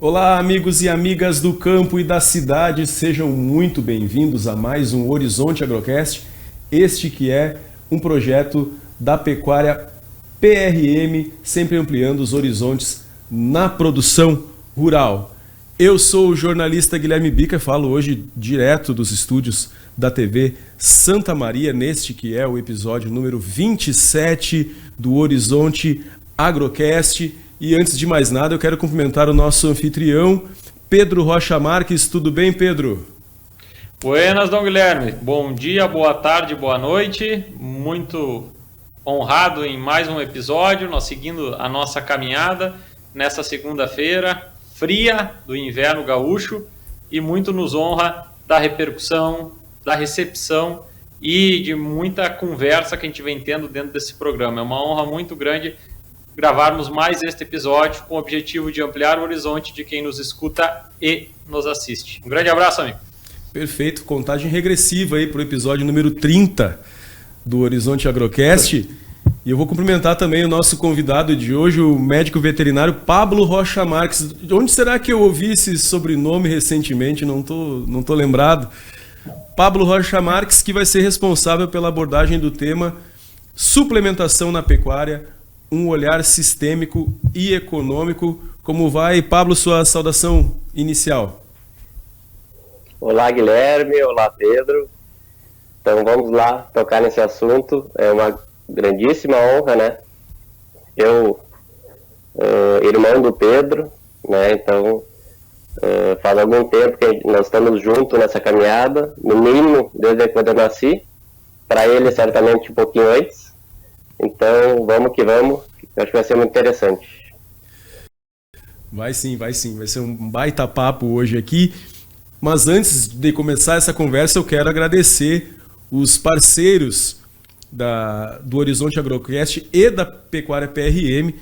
Olá, amigos e amigas do campo e da cidade, sejam muito bem-vindos a mais um Horizonte Agrocast, este que é um projeto da pecuária PRM, sempre ampliando os horizontes na produção rural. Eu sou o jornalista Guilherme Bica, falo hoje direto dos estúdios da TV Santa Maria, neste que é o episódio número 27 do Horizonte Agrocast. E antes de mais nada, eu quero cumprimentar o nosso anfitrião, Pedro Rocha Marques. Tudo bem, Pedro? Buenas, Dom Guilherme. Bom dia, boa tarde, boa noite. Muito honrado em mais um episódio, nós seguindo a nossa caminhada nessa segunda-feira fria do inverno gaúcho, e muito nos honra da repercussão, da recepção e de muita conversa que a gente vem tendo dentro desse programa. É uma honra muito grande gravarmos mais este episódio com o objetivo de ampliar o horizonte de quem nos escuta e nos assiste. Um grande abraço, amigo. Perfeito, contagem regressiva aí para o episódio número 30 do Horizonte Agrocast. E eu vou cumprimentar também o nosso convidado de hoje, o médico veterinário Pablo Rocha Marques. De onde será que eu ouvi esse sobrenome recentemente? Não tô lembrado. Pablo Rocha Marques, que vai ser responsável pela abordagem do tema suplementação na pecuária, um olhar sistêmico e econômico. Como vai, Pablo, sua saudação inicial? Olá, Guilherme. Olá, Pedro. Então vamos lá tocar nesse assunto. É uma grandíssima honra, né? Eu, irmão do Pedro, né? Então faz algum tempo que nós estamos juntos nessa caminhada, no mínimo desde quando eu nasci, para ele certamente um pouquinho antes. Então, vamos que vamos, eu acho que vai ser muito interessante. Vai sim, vai ser um baita papo hoje aqui. Mas antes de começar essa conversa, eu quero agradecer os parceiros do Horizonte Agrocast e da Pecuária PRM,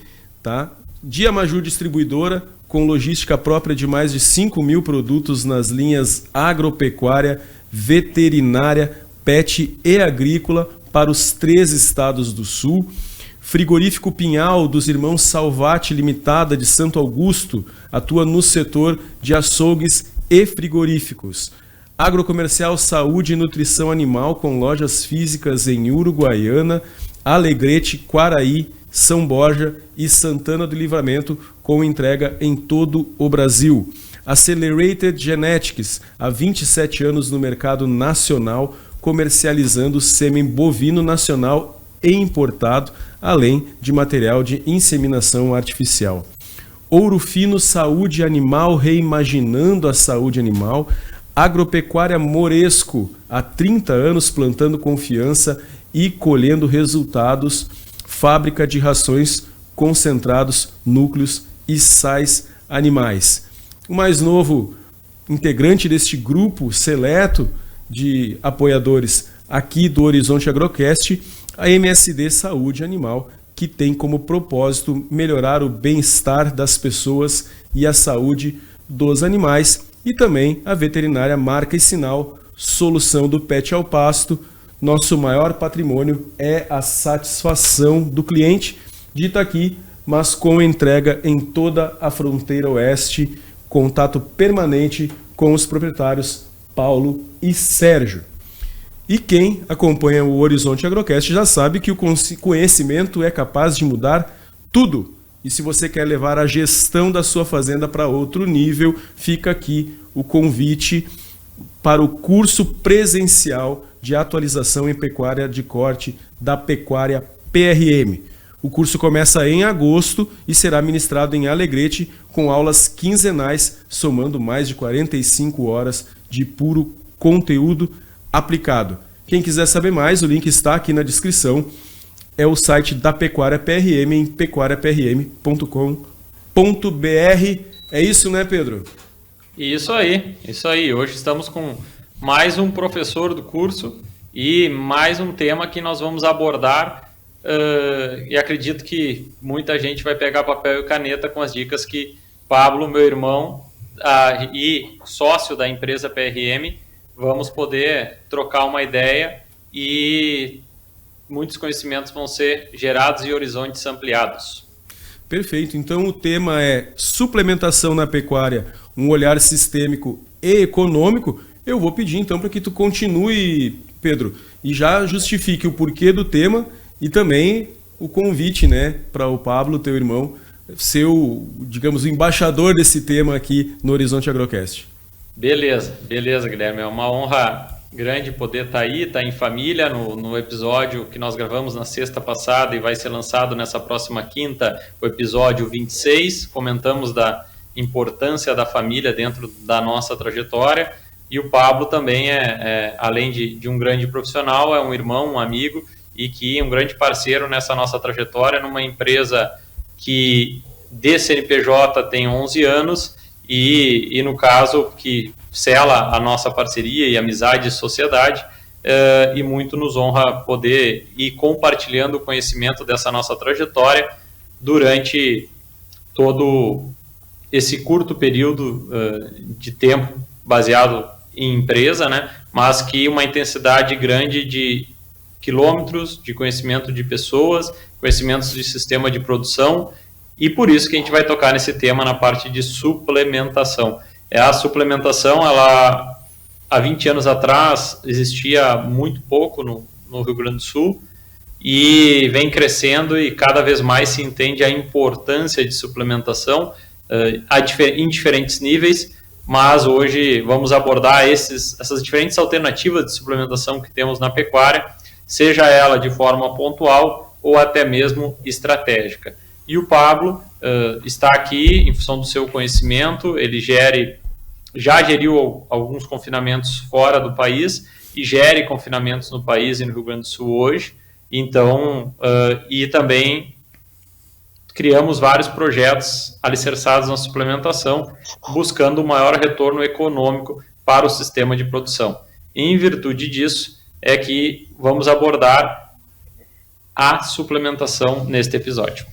tá? Diamaju Distribuidora, com logística própria de mais de 5.000 produtos nas linhas agropecuária, veterinária, pet e agrícola, para os 3 estados do sul. Frigorífico Pinhal, dos irmãos Salvati Limitada de Santo Augusto, atua no setor de açougues e frigoríficos. Agrocomercial Saúde e Nutrição Animal, com lojas físicas em Uruguaiana, Alegrete, Quaraí, São Borja e Santana do Livramento, com entrega em todo o Brasil. Accelerated Genetics, há 27 anos no mercado nacional, comercializando sêmen bovino nacional e importado, além de material de inseminação artificial. Ouro Fino Saúde Animal, reimaginando a saúde animal. Agropecuária Moresco, há 30 anos plantando confiança e colhendo resultados. Fábrica de rações, concentrados, núcleos e sais animais. O mais novo integrante deste grupo seleto de apoiadores aqui do Horizonte Agrocast, a MSD Saúde Animal, que tem como propósito melhorar o bem-estar das pessoas e a saúde dos animais, e também a veterinária Marca e Sinal, solução do pet ao pasto. Nosso maior patrimônio é a satisfação do cliente de Itaqui, mas com entrega em toda a fronteira oeste, contato permanente com os proprietários Paulo e Sérgio. E quem acompanha o Horizonte Agrocast já sabe que o conhecimento é capaz de mudar tudo. E se você quer levar a gestão da sua fazenda para outro nível, fica aqui o convite para o curso presencial de atualização em pecuária de corte da Pecuária PRM. O curso começa em agosto e será ministrado em Alegrete, com aulas quinzenais, somando mais de 45 horas de puro conteúdo aplicado. Quem quiser saber mais, o link está aqui na descrição. É o site da Pecuária PRM em pecuariaprm.com.br. É isso, né, Pedro? Isso aí. Hoje estamos com mais um professor do curso e mais um tema que nós vamos abordar. E acredito que muita gente vai pegar papel e caneta com as dicas que Pablo, meu irmão e sócio da empresa PRM, vamos poder trocar uma ideia e muitos conhecimentos vão ser gerados e horizontes ampliados. Perfeito. Então o tema é suplementação na pecuária, um olhar sistêmico e econômico. Eu vou pedir então para que tu continue, Pedro, e já justifique o porquê do tema e também o convite, né, para o Pablo, teu irmão, ser o, digamos, o embaixador desse tema aqui no Horizonte Agrocast. Beleza, Guilherme. É uma honra grande poder estar aí, estar em família no episódio que nós gravamos na sexta passada e vai ser lançado nessa próxima quinta, o episódio 26. Comentamos da importância da família dentro da nossa trajetória. E o Pablo também além de um grande profissional, é um irmão, um amigo e que é um grande parceiro nessa nossa trajetória, numa empresa que de CNPJ tem 11 anos e no caso que sela a nossa parceria e amizade e sociedade, e muito nos honra poder ir compartilhando o conhecimento dessa nossa trajetória durante todo esse curto período de tempo baseado em empresa, né? Mas que uma intensidade grande de quilômetros, de conhecimento de pessoas, conhecimentos de sistema de produção, e por isso que a gente vai tocar nesse tema na parte de suplementação. A suplementação, ela há 20 anos atrás existia muito pouco no Rio Grande do Sul e vem crescendo e cada vez mais se entende a importância de suplementação em diferentes níveis, mas hoje vamos abordar essas diferentes alternativas de suplementação que temos na pecuária, seja ela de forma pontual ou até mesmo estratégica. E o Pablo está aqui em função do seu conhecimento, ele já geriu alguns confinamentos fora do país e gere confinamentos no país e no Rio Grande do Sul hoje. Então, e também criamos vários projetos alicerçados na suplementação, buscando um maior retorno econômico para o sistema de produção. Em virtude disso, é que vamos abordar a suplementação neste episódio.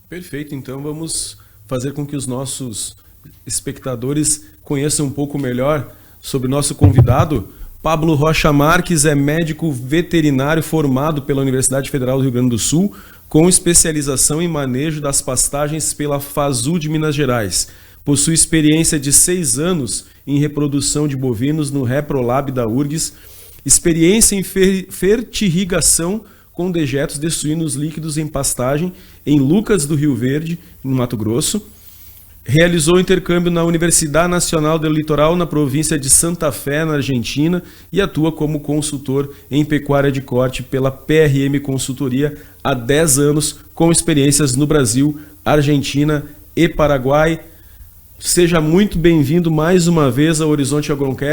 Perfeito, então vamos fazer com que os nossos espectadores conheçam um pouco melhor sobre o nosso convidado. Pablo Rocha Marques é médico veterinário formado pela Universidade Federal do Rio Grande do Sul, com especialização em manejo das pastagens pela FASU de Minas Gerais. Possui experiência de 6 anos em reprodução de bovinos no Reprolab da URGS, experiência em fertirrigação com dejetos de suínos líquidos em pastagem em Lucas do Rio Verde, no Mato Grosso. Realizou intercâmbio na Universidade Nacional do Litoral, na província de Santa Fé, na Argentina, e atua como consultor em pecuária de corte pela PRM Consultoria há 10 anos, com experiências no Brasil, Argentina e Paraguai. Seja muito bem-vindo mais uma vez ao Horizonte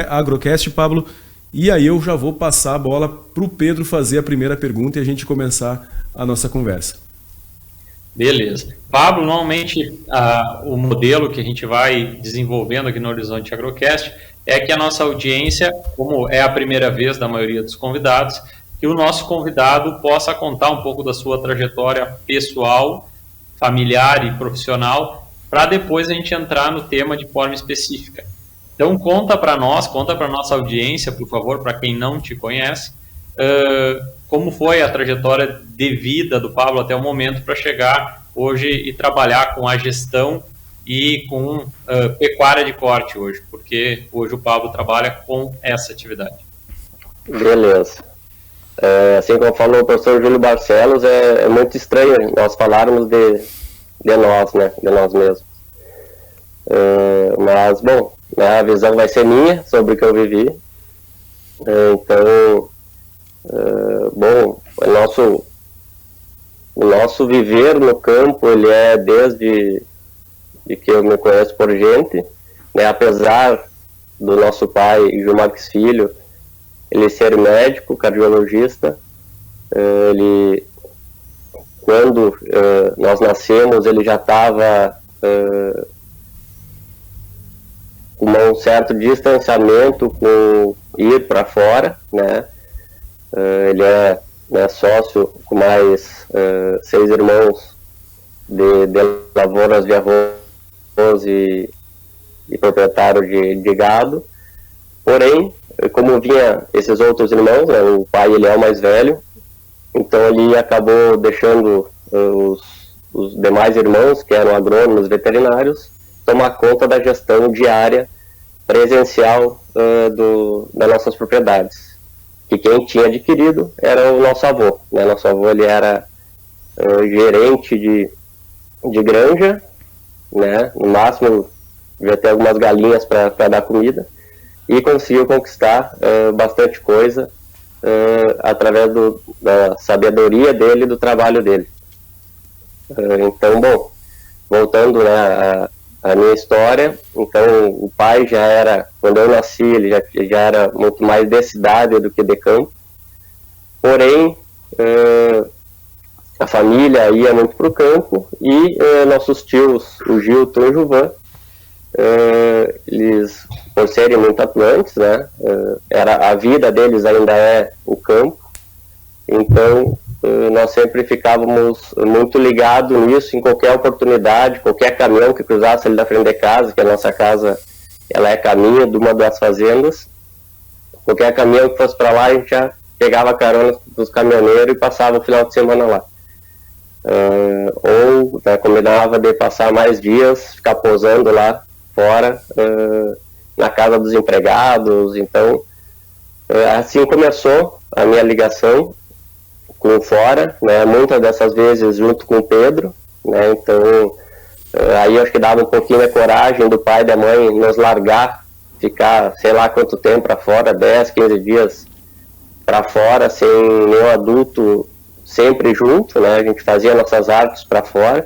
Agrocast, Pablo. E aí eu já vou passar a bola para o Pedro fazer a primeira pergunta e a gente começar a nossa conversa. Beleza. Pablo, normalmente o modelo que a gente vai desenvolvendo aqui no Horizonte Agrocast é que a nossa audiência, como é a primeira vez da maioria dos convidados, que o nosso convidado possa contar um pouco da sua trajetória pessoal, familiar e profissional, para depois a gente entrar no tema de forma específica. Então conta para nós, conta para a nossa audiência, por favor, para quem não te conhece, como foi a trajetória de vida do Pablo até o momento para chegar hoje e trabalhar com a gestão e com pecuária de corte hoje, porque hoje o Pablo trabalha com essa atividade. Beleza. Assim como falou o professor Júlio Barcelos, é muito estranho nós falarmos de nós, né, de nós mesmos. Mas, bom, a visão vai ser minha sobre o que eu vivi. Então, bom, o nosso viver no campo, ele é desde que eu me conheço por gente, né, apesar do nosso pai, Gil Marques Filho, ele ser médico, cardiologista. Ele, quando nós nascemos, ele já estava com um certo distanciamento com ir para fora, né? Ele é, né, sócio com mais 6 irmãos de lavouras de arroz e proprietário de gado. Porém, como vinha esses outros irmãos, né, o pai ele é o mais velho, então ele acabou deixando os demais irmãos, que eram agrônomos veterinários, tomar conta da gestão diária presencial das nossas propriedades. Que quem tinha adquirido era o nosso avô, né? Nosso avô, ele era gerente de granja, né? No máximo já ter algumas galinhas para dar comida, e conseguiu conquistar bastante coisa através da sabedoria dele e do trabalho dele. Então, bom, voltando, né, a minha história, então o pai já era, quando eu nasci, ele já era muito mais de cidade do que de campo, porém a família ia muito para o campo, e nossos tios, o Gilton e o Juvan, eles, por serem muito atuantes, né, a vida deles ainda é o campo, então nós sempre ficávamos muito ligados nisso, em qualquer oportunidade, qualquer caminhão que cruzasse ali da frente de casa, que a nossa casa ela é caminho de uma das fazendas, qualquer caminhão que fosse para lá, a gente já pegava carona dos caminhoneiros e passava o final de semana lá. Ou, né, combinava de passar mais dias, ficar posando lá fora, na casa dos empregados. Então, assim começou a minha ligação com fora, né, muitas dessas vezes junto com o Pedro, né, então aí eu acho que dava um pouquinho de coragem do pai e da mãe nos largar, ficar sei lá quanto tempo para fora, 10, 15 dias para fora, sem nenhum adulto sempre junto, né, a gente fazia nossas artes para fora,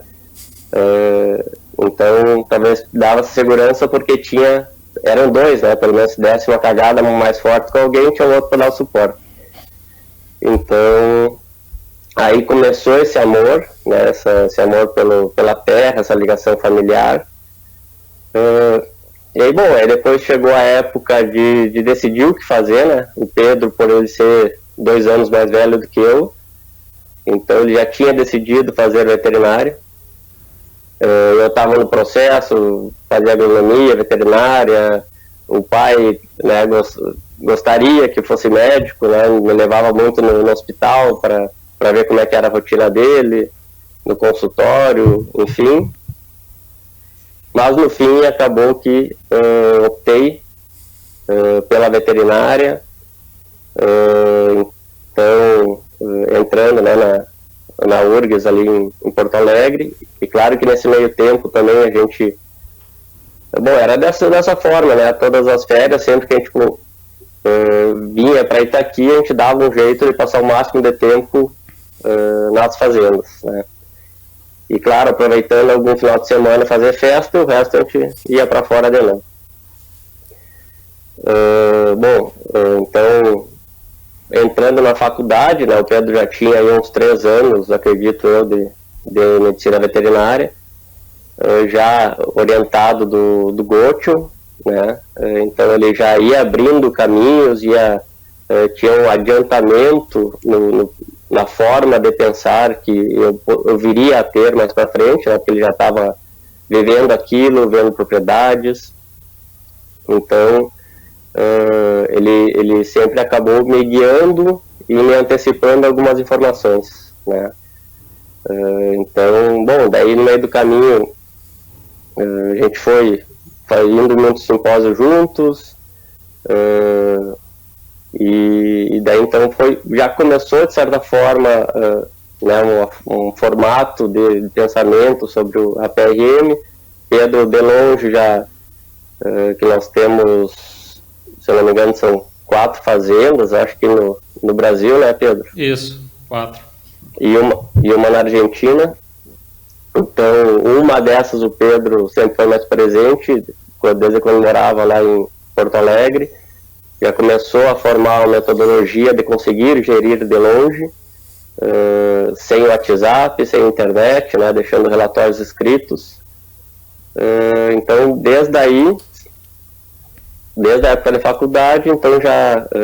então talvez dava segurança porque eram dois, né, pelo menos se desse uma cagada mais forte com alguém, tinha o outro para dar o suporte. Então aí começou esse amor, né, esse amor pela terra, essa ligação familiar. E aí, bom, aí depois chegou a época de decidir o que fazer, né? O Pedro, por ele ser 2 anos mais velho do que eu, então ele já tinha decidido fazer veterinária. Eu estava no processo, fazia agronomia, veterinária. O pai, né, gostaria que fosse médico, né? Me levava muito no hospital para ver como é que era a rotina dele, no consultório, enfim. Mas no fim acabou que optei pela veterinária, então entrando, né, na URGS ali em Porto Alegre, e claro que nesse meio tempo também a gente, bom, era dessa forma, né, todas as férias, sempre que a gente vinha para Itaqui, a gente dava um jeito de passar o máximo de tempo nas fazendas, né? E claro, aproveitando algum final de semana fazer festa, o resto a gente ia para fora de novo. Bom, então entrando na faculdade, né, o Pedro já tinha aí uns 3 anos, acredito eu, de medicina veterinária, já orientado do Gotcho, né, então ele já ia abrindo caminhos, tinha um adiantamento na forma de pensar que eu viria a ter mais para frente, né, porque ele já estava vivendo aquilo, vendo propriedades. Então ele sempre acabou me guiando e me antecipando algumas informações, né. Então, bom, daí no meio do caminho a gente foi indo muitos simpósios juntos, e daí então já começou de certa forma, né, um formato de pensamento sobre a PRM. Pedro, de longe, já que nós temos, se eu não me engano, são 4 fazendas, acho que no Brasil, né, Pedro? Isso, 4. E uma na Argentina. Então, uma dessas o Pedro sempre foi mais presente, desde quando morava lá em Porto Alegre. Já começou a formar uma metodologia de conseguir gerir de longe, sem WhatsApp, sem internet, né, deixando relatórios escritos. Então, desde a época da faculdade, então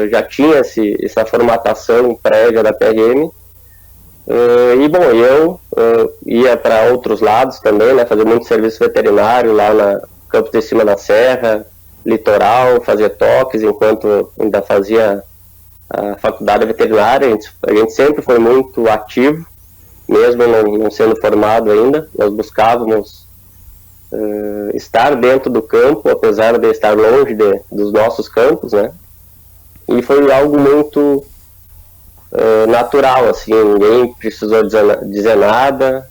já tinha essa formatação prévia da PRM. E bom, eu ia para outros lados também, né, fazer muito serviço veterinário lá na Campos de Cima da Serra, litoral, fazia toques enquanto ainda fazia a faculdade veterinária. A gente sempre foi muito ativo mesmo não sendo formado ainda, nós buscávamos estar dentro do campo, apesar de estar longe dos nossos campos, né? E foi algo muito natural, assim, ninguém precisou dizer nada.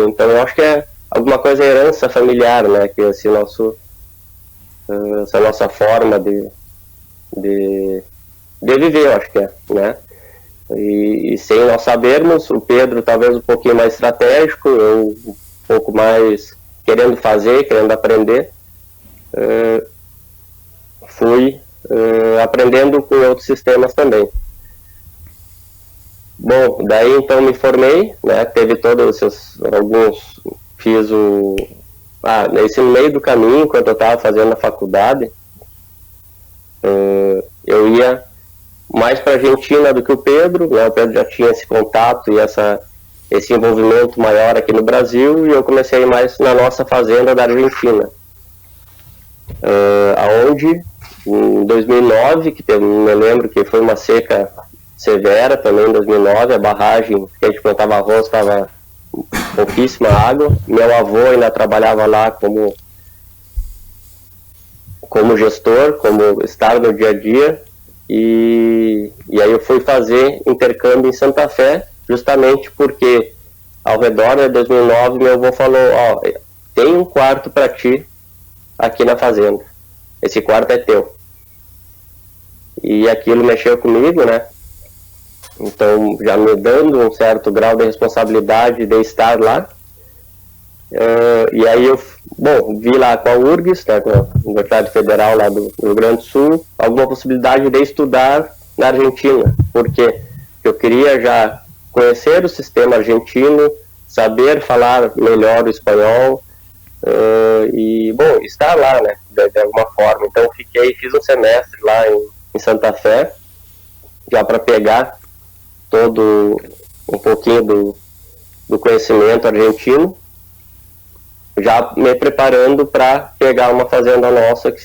Então, eu acho que é alguma coisa herança familiar, né? Que essa nossa forma de viver, eu acho que é, né? E sem nós sabermos, o Pedro talvez um pouquinho mais estratégico, eu um pouco mais querendo fazer, querendo aprender, fui aprendendo com outros sistemas também. Bom, daí então me formei, né, teve todos alguns, fiz nesse meio do caminho, quando eu estava fazendo a faculdade, eu ia mais para a Argentina do que o Pedro, né? O Pedro já tinha esse contato e esse envolvimento maior aqui no Brasil, e eu comecei a ir mais na nossa fazenda da Argentina, aonde em 2009, me lembro que foi uma seca severa também em 2009, a barragem que a gente plantava arroz estava pouquíssima água, meu avô ainda trabalhava lá como gestor, como estar no dia a dia, e aí eu fui fazer intercâmbio em Santa Fé, justamente porque ao redor de 2009 meu avô falou, tem um quarto para ti aqui na fazenda, esse quarto é teu. E aquilo mexeu comigo, né? Então, já me dando um certo grau de responsabilidade de estar lá. E aí eu, vi lá com a URGS, né, com a Universidade Federal lá do Rio Grande do Sul, alguma possibilidade de estudar na Argentina, porque eu queria já conhecer o sistema argentino, saber falar melhor o espanhol, e, estar lá, né, de alguma forma. Então fiz um semestre lá em Santa Fé, já para pegar todo um pouquinho do conhecimento argentino, já me preparando para pegar uma fazenda nossa que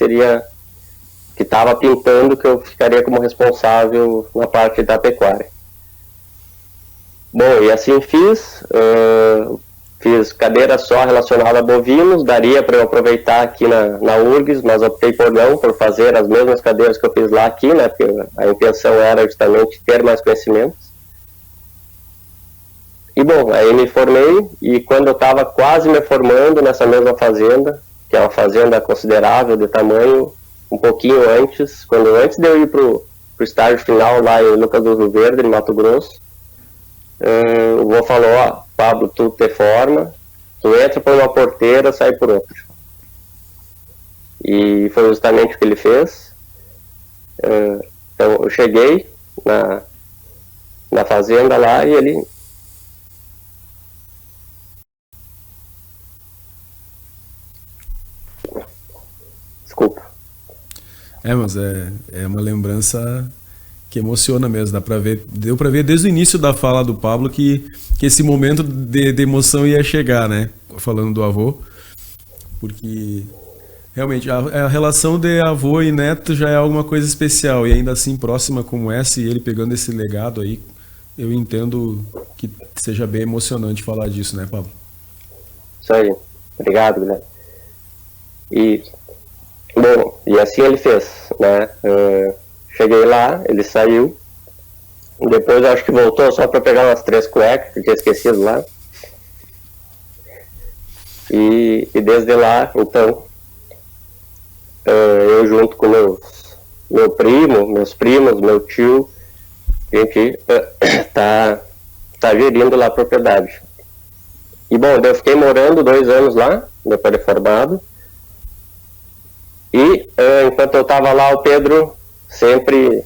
estava pintando, que eu ficaria como responsável na parte da pecuária. Bom, e assim fiz cadeira só relacionada a bovinos, daria para eu aproveitar aqui na URGS, mas optei por fazer as mesmas cadeiras que eu fiz lá aqui, né, porque a intenção era justamente ter mais conhecimentos. E aí me formei, e quando eu estava quase me formando nessa mesma fazenda, que é uma fazenda considerável de tamanho, um pouquinho antes de eu ir para o estágio final lá em Lucas do Rio Verde, em Mato Grosso, o vô falou, Pablo, tu te forma, tu entra por uma porteira, sai por outra. E foi justamente o que ele fez. Então eu cheguei na fazenda lá e ele... Desculpa. Mas é uma lembrança que emociona mesmo, deu pra ver desde o início da fala do Pablo que esse momento de emoção ia chegar, né? Falando do avô, porque realmente a relação de avô e neto já é alguma coisa especial, e ainda assim próxima como essa, e ele pegando esse legado aí, eu entendo que seja bem emocionante falar disso, né, Pablo? Isso aí, obrigado, Guilherme. E assim ele fez, né? Cheguei lá, ele saiu, depois eu acho que voltou só para pegar umas 3 cuecas que eu tinha esquecido lá, e desde lá, então, eu junto com meus primos, meu tio, a gente tá gerindo lá a propriedade. E eu fiquei morando 2 anos lá, depois de formado, e enquanto eu estava lá, o Pedro sempre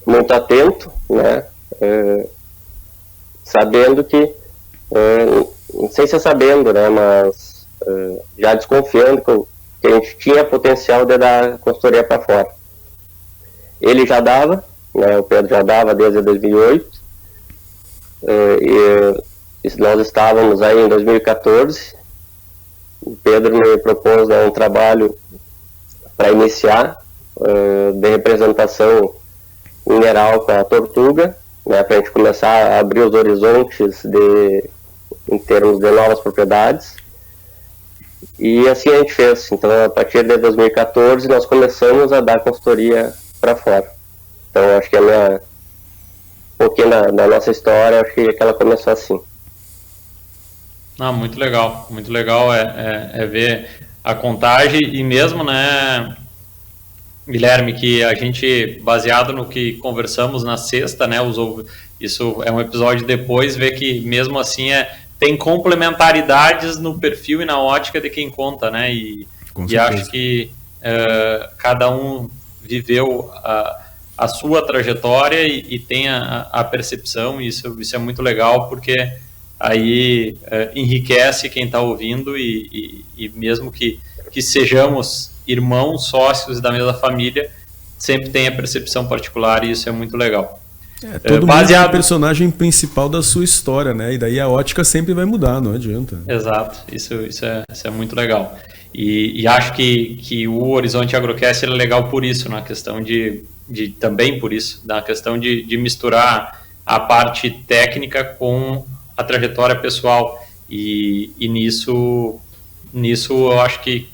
muito atento, né, sabendo que, não sei se é sabendo, né, mas já desconfiando que a gente tinha potencial de dar consultoria para fora. Ele já dava, né, o Pedro já dava desde 2008, e nós estávamos aí em 2014, o Pedro me propôs um trabalho para iniciar de representação mineral com a Tortuga, né, para a gente começar a abrir os horizontes em termos de novas propriedades. E assim a gente fez. Então, a partir de 2014, nós começamos a dar consultoria para fora. Então, acho que um pouquinho da nossa história, acho que ela começou assim. Muito legal. Muito legal é ver a contagem e mesmo, né, Guilherme, que a gente, baseado no que conversamos na sexta, né, isso é um episódio depois, ver que mesmo assim tem complementaridades no perfil e na ótica de quem conta, né, e acho que cada um viveu a sua trajetória e tem a percepção, e isso é muito legal, porque aí enriquece quem está ouvindo e mesmo que sejamos irmãos, sócios da mesma família, sempre tem a percepção particular e isso é muito legal. Todo mundo é o personagem principal da sua história, né? E daí a ótica sempre vai mudar, não adianta. Exato, isso é muito legal. E acho que o Horizonte Agrocast é legal por isso, na questão também por isso, na questão de misturar a parte técnica com a trajetória pessoal. E nisso eu acho que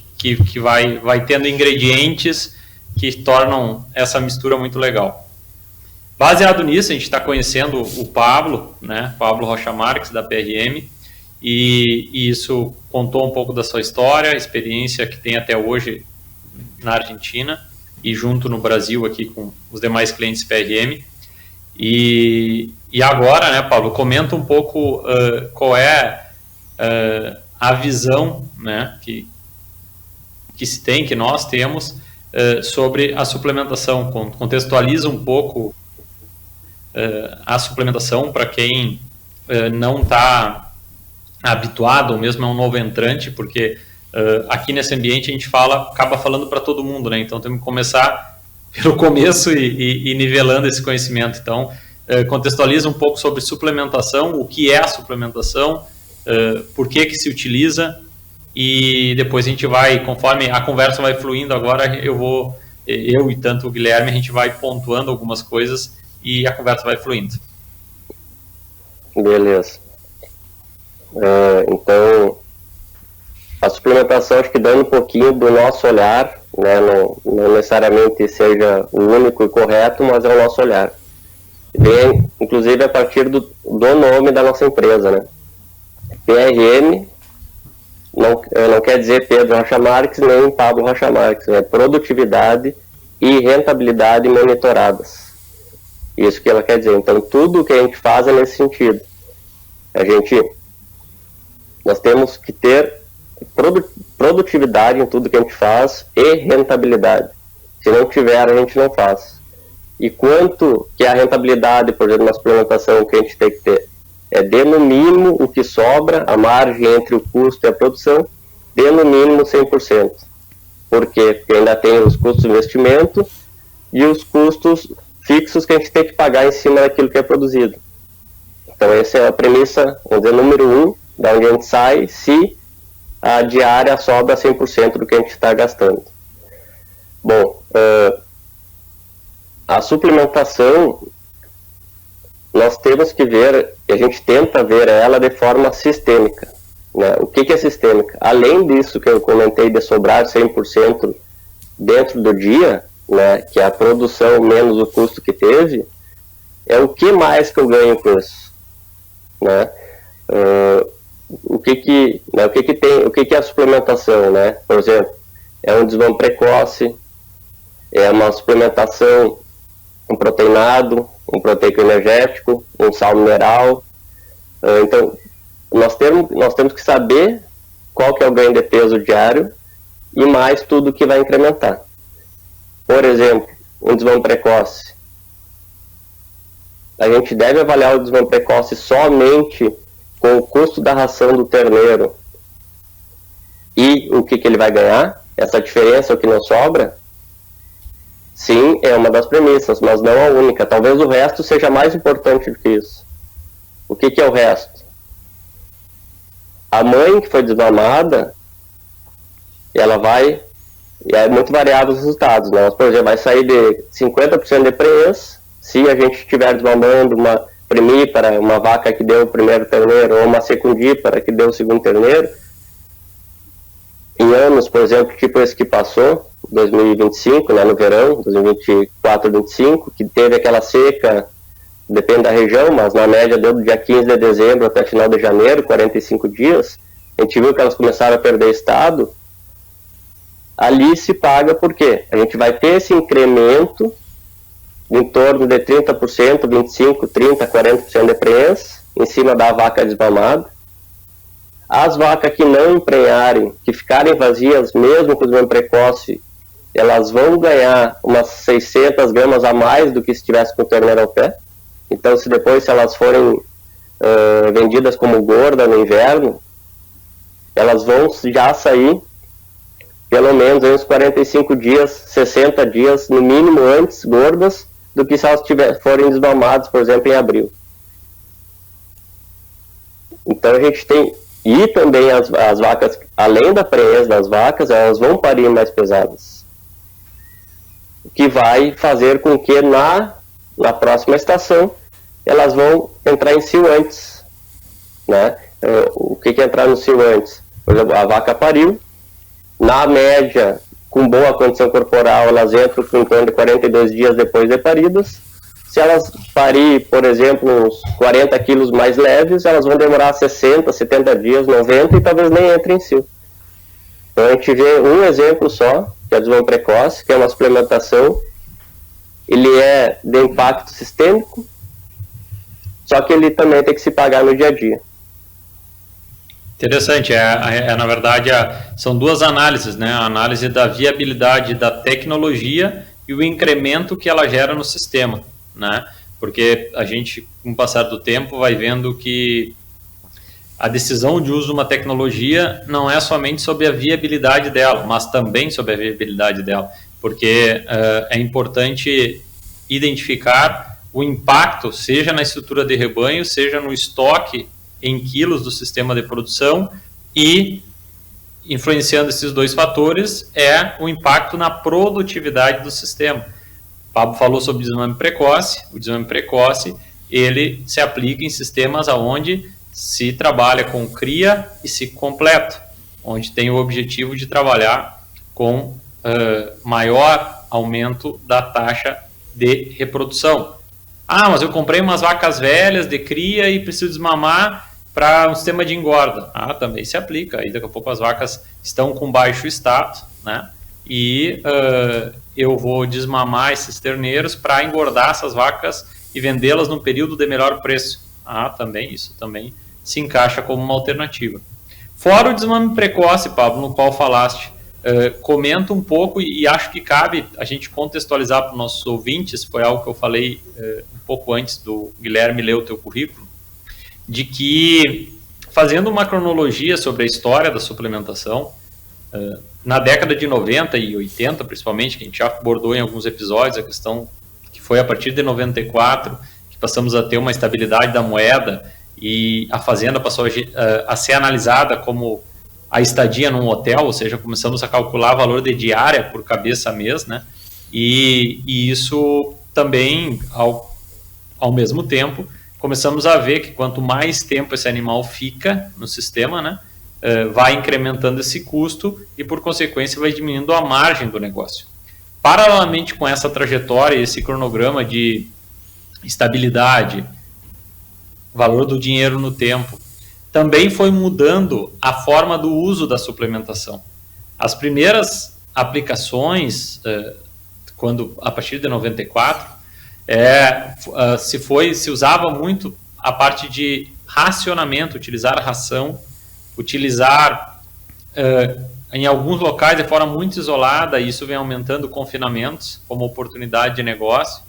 vai tendo ingredientes que tornam essa mistura muito legal. Baseado nisso, a gente está conhecendo o Pablo, né? Pablo Rocha Marques, da PRM, e isso contou um pouco da sua história, a experiência que tem até hoje na Argentina e junto no Brasil aqui com os demais clientes PRM. E agora, né, Pablo, comenta um pouco qual é a visão, né, que se tem, que nós temos sobre a suplementação. Contextualiza um pouco a suplementação para quem não está habituado, ou mesmo é um novo entrante, porque aqui nesse ambiente a gente acaba falando para todo mundo, né? Então temos que começar pelo começo e nivelando esse conhecimento. Então, contextualiza um pouco sobre suplementação, o que é a suplementação, por que se utiliza, e depois a gente vai, conforme a conversa vai fluindo agora, eu e tanto o Guilherme, a gente vai pontuando algumas coisas e a conversa vai fluindo. Beleza. Então, a suplementação, acho que dando um pouquinho do nosso olhar, né, não necessariamente seja o único e correto, mas é o nosso olhar. Vem, inclusive, a partir do nome da nossa empresa, né? PRM não quer dizer Pedro Rocha Marques nem Pablo Rocha Marques, é produtividade e rentabilidade monitoradas. Isso que ela quer dizer. Então, tudo que a gente faz é nesse sentido. Nós temos que ter produtividade em tudo que a gente faz e rentabilidade. Se não tiver, a gente não faz. E quanto que a rentabilidade, por exemplo, na suplementação, que a gente tem que ter? É de no mínimo o que sobra, a margem entre o custo e a produção, de no mínimo 100%. Por quê? Porque ainda tem os custos de investimento e os custos fixos que a gente tem que pagar em cima daquilo que é produzido. Então essa é a premissa, vamos dizer, número 1, da onde a gente sai, se a diária sobra 100% do que a gente está gastando. Bom, a suplementação, nós temos que ver, e a gente tenta ver ela de forma sistêmica. Né? O que é sistêmica? Além disso que eu comentei de sobrar 100% dentro do dia, né, que é a produção menos o custo que teve, é o que mais que eu ganho com isso. Né? O que é a suplementação? Né? Por exemplo, é um desmame precoce, é uma suplementação, um proteinado, um proteico energético, um sal mineral. Então, nós temos que saber qual que é o ganho de peso diário e mais tudo que vai incrementar. Por exemplo, um desmame precoce. A gente deve avaliar o desmame precoce somente com o custo da ração do terneiro e o que ele vai ganhar, essa diferença, o que não sobra. Sim, é uma das premissas, mas não a única. Talvez o resto seja mais importante do que isso. O que é o resto? A mãe que foi desmamada, ela vai... E é muito variável os resultados, né? Mas, por exemplo, vai sair de 50% de preenche, se a gente estiver desmamando uma primípara, uma vaca que deu o primeiro terneiro, ou uma secundípara que deu o segundo terneiro, em anos, por exemplo, tipo esse que passou, 2025, né, no verão, 2024, 2025, que teve aquela seca, depende da região, mas na média deu do dia 15 de dezembro até final de janeiro, 45 dias, a gente viu que elas começaram a perder estado. Ali se paga por quê? A gente vai ter esse incremento em torno de 30%, 25%, 30%, 40% de prenhez em cima da vaca desmamada. As vacas que não emprenharem, que ficarem vazias, mesmo com o desmame precoce, elas vão ganhar umas 600 gramas a mais do que se tivesse com o terneiro ao pé. Então, se elas forem vendidas como gorda no inverno, elas vão já sair pelo menos uns 45 dias, 60 dias, no mínimo antes, gordas, do que se elas forem desmamadas, por exemplo, em abril. Então, a gente tem... E também as vacas, além da prenhez das vacas, elas vão parir mais pesadas. O que vai fazer com que na próxima estação elas vão entrar em cio antes. Né? O que é entrar no cio antes? Por exemplo, a vaca pariu, na média, com boa condição corporal, elas entram em torno de 42 dias depois de paridas. Se elas parirem, por exemplo, uns 40 quilos mais leves, elas vão demorar 60, 70 dias, 90 e talvez nem entrem em cio. Então a gente vê um exemplo só, que é o desmame precoce, que é uma suplementação. Ele é de impacto sistêmico, só que ele também tem que se pagar no dia a dia. Interessante, na verdade são duas análises, né? A análise da viabilidade da tecnologia e o incremento que ela gera no sistema, né? Porque a gente, com o passar do tempo, vai vendo que a decisão de uso de uma tecnologia não é somente sobre a viabilidade dela, mas também sobre a viabilidade dela, porque é importante identificar o impacto, seja na estrutura de rebanho, seja no estoque em quilos do sistema de produção, e influenciando esses dois fatores é o impacto na produtividade do sistema. O Pablo falou sobre desmame precoce. O desmame precoce ele se aplica em sistemas onde se trabalha com cria e ciclo completo, onde tem o objetivo de trabalhar com maior aumento da taxa de reprodução. Ah, mas eu comprei umas vacas velhas de cria e preciso desmamar para um sistema de engorda. Ah, também se aplica. Aí daqui a pouco as vacas estão com baixo status, né? E eu vou desmamar esses terneiros para engordar essas vacas e vendê-las num período de melhor preço. Ah, também, isso também se encaixa como uma alternativa. Fora o desmame precoce, Pablo, no qual falaste, comenta um pouco, e acho que cabe a gente contextualizar para os nossos ouvintes, foi algo que eu falei um pouco antes do Guilherme ler o teu currículo, de que, fazendo uma cronologia sobre a história da suplementação, na década de 90 e 80, principalmente, que a gente já abordou em alguns episódios, a questão que foi a partir de 94, que passamos a ter uma estabilidade da moeda, e a fazenda passou a ser analisada como a estadia num hotel, ou seja, começamos a calcular valor de diária por cabeça mês, né? E isso também, ao mesmo tempo, começamos a ver que quanto mais tempo esse animal fica no sistema, né, vai incrementando esse custo e, por consequência, vai diminuindo a margem do negócio. Paralelamente com essa trajetória, esse cronograma de estabilidade, valor do dinheiro no tempo, também foi mudando a forma do uso da suplementação. As primeiras aplicações, a partir de 94, se usava muito a parte de racionamento, utilizar ração, utilizar em alguns locais de forma muito isolada, e isso vem aumentando confinamentos como oportunidade de negócio.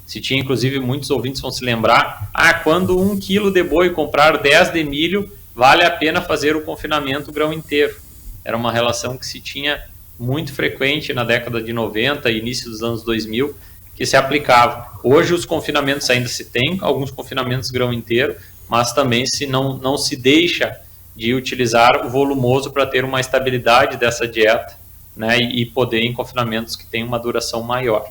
Se tinha, inclusive, muitos ouvintes vão se lembrar, quando 1 quilo de boi comprar 10 de milho, vale a pena fazer o confinamento grão inteiro. Era uma relação que se tinha muito frequente na década de 90 e início dos anos 2000, que se aplicava. Hoje os confinamentos ainda se tem, alguns confinamentos grão inteiro, mas também não se deixa de utilizar o volumoso para ter uma estabilidade dessa dieta, né, e poder em confinamentos que têm uma duração maior.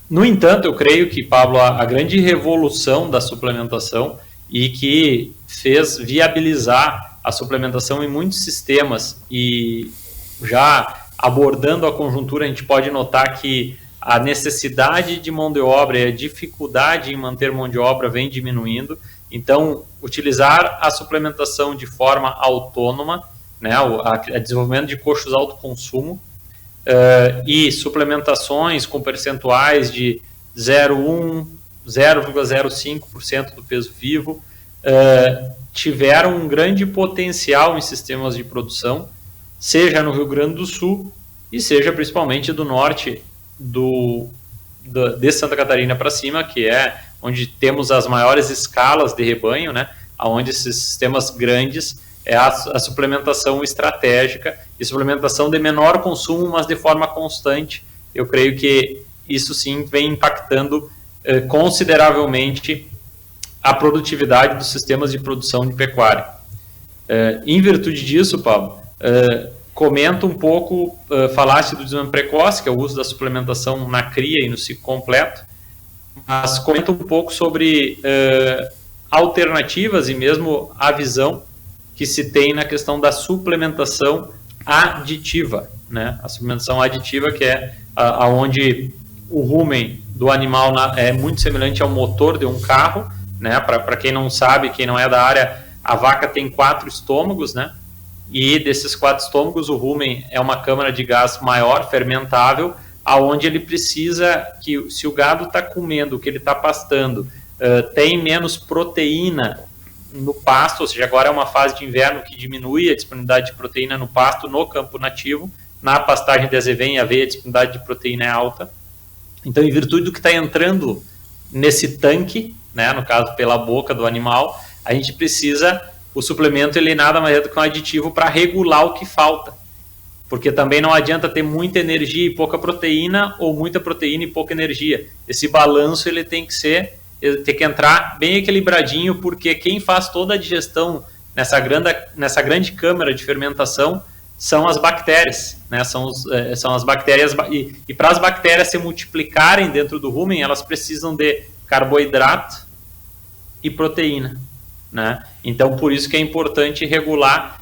No entanto, eu creio que, Pablo, a grande revolução da suplementação e que fez viabilizar a suplementação em muitos sistemas, e já abordando a conjuntura, a gente pode notar que a necessidade de mão de obra e a dificuldade em manter mão de obra vem diminuindo. Então, utilizar a suplementação de forma autônoma, né, o desenvolvimento de coxos alto consumo, e suplementações com percentuais de 0,1%, 0,05% do peso vivo, tiveram um grande potencial em sistemas de produção, seja no Rio Grande do Sul e seja principalmente do norte de Santa Catarina para cima, que é onde temos as maiores escalas de rebanho, né, onde esses sistemas grandes é a suplementação estratégica e suplementação de menor consumo, mas de forma constante. Eu creio que isso sim vem impactando consideravelmente a produtividade dos sistemas de produção de pecuária. Em virtude disso, Pablo, comenta um pouco, falaste do desenvolvimento precoce, que é o uso da suplementação na cria e no ciclo completo, mas comenta um pouco sobre alternativas e mesmo a visão que se tem na questão da suplementação aditiva, né? A suplementação aditiva, que é onde o rumen do animal é muito semelhante ao motor de um carro, né? Para quem não sabe, quem não é da área, a vaca tem 4 estômagos, né? E desses 4 estômagos, o rumen é uma câmara de gás maior, fermentável, aonde ele precisa que, se o gado está comendo, o que ele está pastando, tem menos proteína no pasto, ou seja, agora é uma fase de inverno que diminui a disponibilidade de proteína no pasto no campo nativo, na pastagem de azevém e aveia a disponibilidade de proteína é alta. Então, em virtude do que está entrando nesse tanque, né, no caso pela boca do animal, a gente precisa, o suplemento ele nada mais é do que um aditivo para regular o que falta, porque também não adianta ter muita energia e pouca proteína, ou muita proteína e pouca energia. Esse balanço ele tem que entrar bem equilibradinho, porque quem faz toda a digestão nessa grande câmara de fermentação são as bactérias, né? São as bactérias, e para as bactérias se multiplicarem dentro do rumen, elas precisam de carboidrato e proteína, né? Então, por isso que é importante regular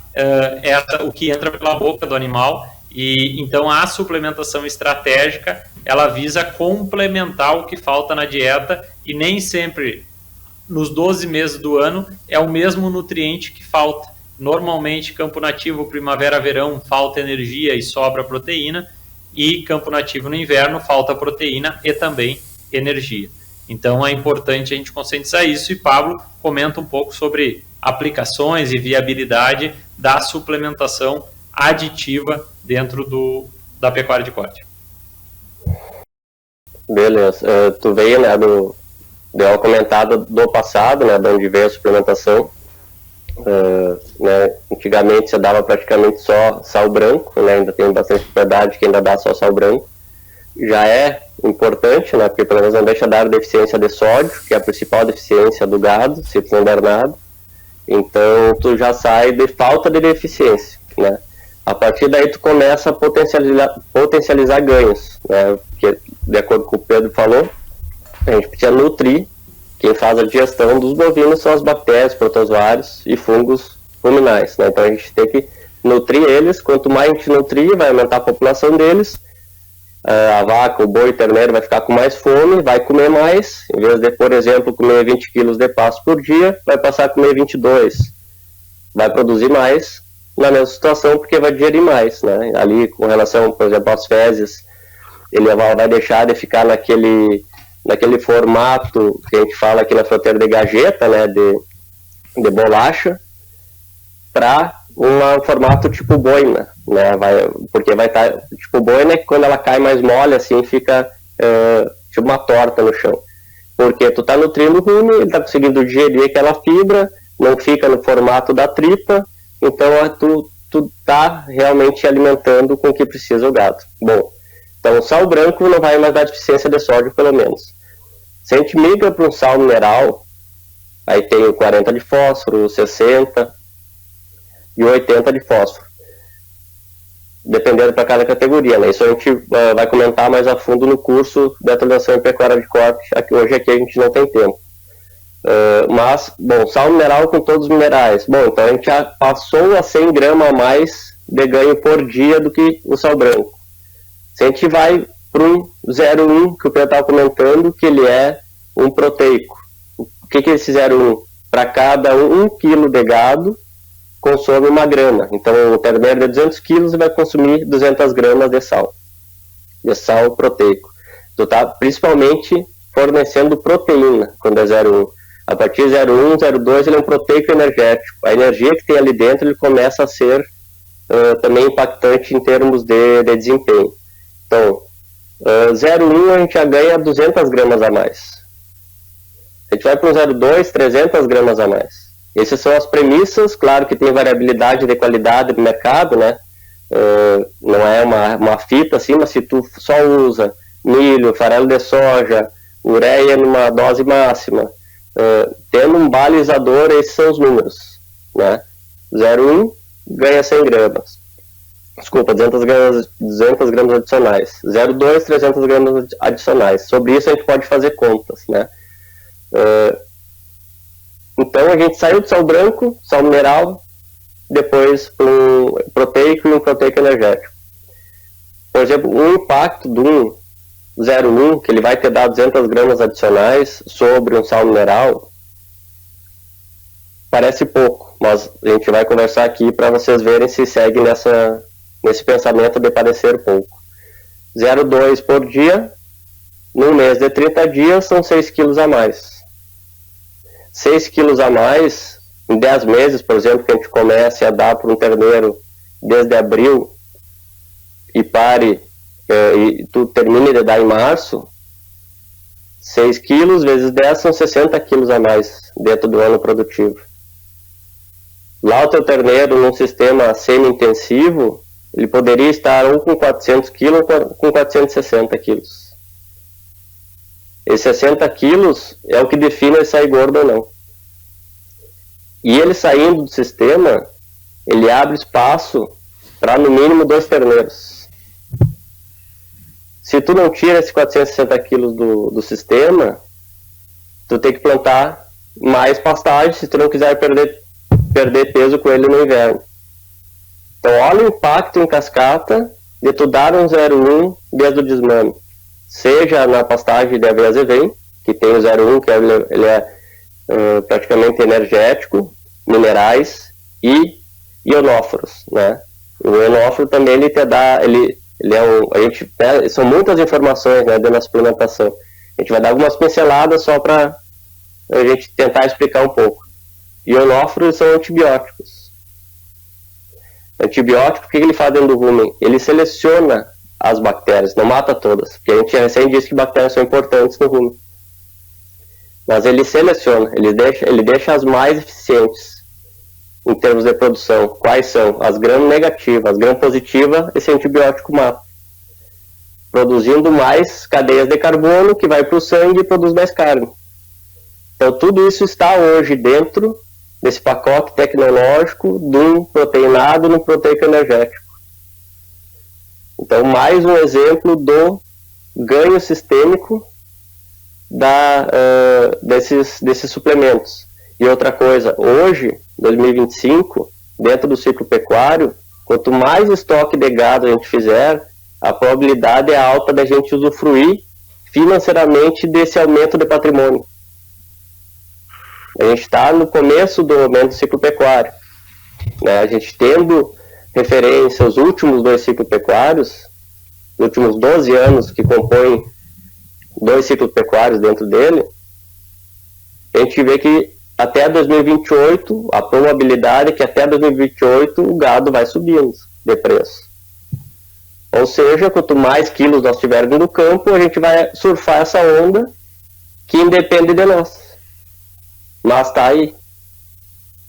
o que entra pela boca do animal. E então a suplementação estratégica, ela visa complementar o que falta na dieta, e nem sempre nos 12 meses do ano é o mesmo nutriente que falta. Normalmente, campo nativo, primavera, verão, falta energia e sobra proteína, e campo nativo no inverno, falta proteína e também energia. Então é importante a gente conscientizar isso, e Pablo comenta um pouco sobre aplicações e viabilidade da suplementação aditiva dentro da pecuária de corte. Beleza. Tu veio, né, deu uma comentada do passado, né, de onde veio a suplementação. Né, antigamente você dava praticamente só sal branco, né, ainda tem bastante propriedade que ainda dá só sal branco. Já é importante, né, porque pelo menos não deixa dar deficiência de sódio, que é a principal deficiência do gado, se tu não der nada. Então tu já sai de falta de deficiência, né? A partir daí tu começa a potencializar ganhos, né? Porque, de acordo com o Pedro falou, a gente precisa nutrir. Quem faz a digestão dos bovinos são as bactérias, protozoários e fungos ruminais, né? Então a gente tem que nutrir eles. Quanto mais a gente nutrir, vai aumentar a população deles. A vaca, o boi, o terneiro vai ficar com mais fome, vai comer mais. Em vez de, por exemplo, comer 20 quilos de pasto por dia, vai passar a comer 22. Vai produzir mais na mesma situação, porque vai digerir mais, né? Ali, com relação, por exemplo, às fezes, ele vai deixar de ficar naquele formato que a gente fala aqui na fronteira de gajeta, né? De bolacha, para um formato tipo boina, né? Porque vai estar tipo boina, que quando ela cai mais mole, assim, fica tipo uma torta no chão. Porque tu tá nutrindo o rumen, ele tá conseguindo digerir aquela fibra, não fica no formato da tripa, então tu tá realmente alimentando com o que precisa o gado. Bom, então o sal branco não vai mais dar deficiência de sódio, pelo menos. Se a gente migra para um sal mineral, aí tem o 40 de fósforo, o 60 e o 80 de fósforo. dependendo para cada categoria, né? Isso a gente vai comentar mais a fundo no curso de atualização em pecuária de corte. Hoje aqui a gente não tem tempo. Mas, bom, sal mineral com todos os minerais. Bom, então a gente já passou a 100 gramas a mais de ganho por dia do que o sal branco. Se a gente vai para um 0,1, que o Pedro estava comentando, que ele é um proteico. O que é esse 0,1? Para cada 1 kg de gado, consome 1 grama. Então, o terneiro de 200 quilos vai consumir 200 gramas de sal proteico. Então, tá principalmente fornecendo proteína, quando é 0,1. A partir de 0,1, 0,2, ele é um proteico energético. A energia que tem ali dentro, ele começa a ser também impactante em termos de desempenho. Então, 0,1 a gente já ganha 200 gramas a mais. A gente vai para um 0,2, 300 gramas a mais. Essas são as premissas, claro que tem variabilidade de qualidade do mercado, né? Não é uma fita assim, mas se tu só usa milho, farelo de soja, ureia numa dose máxima, tendo um balizador, esses são os números, né? 0,1 ganha 100 gramas. Desculpa, 200 gramas adicionais. 0,2, 300 gramas adicionais. Sobre isso a gente pode fazer contas, né? Então a gente saiu do sal branco, sal mineral, depois para um proteico e um proteico energético. Por exemplo, o impacto do 0,1, que ele vai ter dado 200 gramas adicionais sobre um sal mineral, parece pouco, mas a gente vai conversar aqui para vocês verem se segue nesse pensamento de parecer pouco. 0,2 por dia, num mês de 30 dias, são 6 quilos a mais. 6 quilos a mais, em 10 meses, por exemplo, que a gente comece a dar para um terneiro desde abril e pare, e tu termine de dar em março, 6 quilos vezes 10 são 60 quilos a mais dentro do ano produtivo. Lá o teu terneiro, num sistema semi-intensivo, ele poderia estar ou com 400 quilos ou com 460 quilos. Esses 60 quilos é o que define ele sair gordo ou não. E ele saindo do sistema, ele abre espaço para no mínimo 2 terneiros. Se tu não tira esses 460 quilos do sistema, tu tem que plantar mais pastagem se tu não quiser perder peso com ele no inverno. Então olha o impacto em cascata de tu dar um 0,1 desde o desmame. Seja na pastagem de AVAZEVEM, que tem o 0,1, que ele é praticamente energético, minerais e ionóforos, né? O ionóforo também ele te dá, ele é são muitas informações, né, da suplementação. A gente vai dar algumas pinceladas só para a gente tentar explicar um pouco. Ionóforos são antibióticos. Antibiótico, o que ele faz dentro do rumen? Ele seleciona as bactérias, não mata todas, porque a gente recém disse que bactérias são importantes no rumen. Mas ele seleciona, ele deixa as mais eficientes em termos de produção. Quais são? As gram-negativas. As gram-positivas, esse antibiótico mata. Produzindo mais cadeias de carbono, que vai para o sangue e produz mais carne. Então, tudo isso está hoje dentro desse pacote tecnológico de um proteinado no proteico energético. Então, mais um exemplo do ganho sistêmico desses suplementos. E outra coisa, hoje, 2025, dentro do ciclo pecuário, quanto mais estoque de gado a gente fizer, a probabilidade é alta da gente usufruir financeiramente desse aumento de patrimônio. A gente está no começo do aumento do ciclo pecuário, né? A gente tendo referência aos últimos 2 ciclos pecuários, os últimos 12 anos que compõem 2 ciclos pecuários dentro dele, a gente vê que até 2028, a probabilidade é que até 2028 o gado vai subindo de preço. Ou seja, quanto mais quilos nós tivermos no campo, a gente vai surfar essa onda que independe de nós. Mas está aí.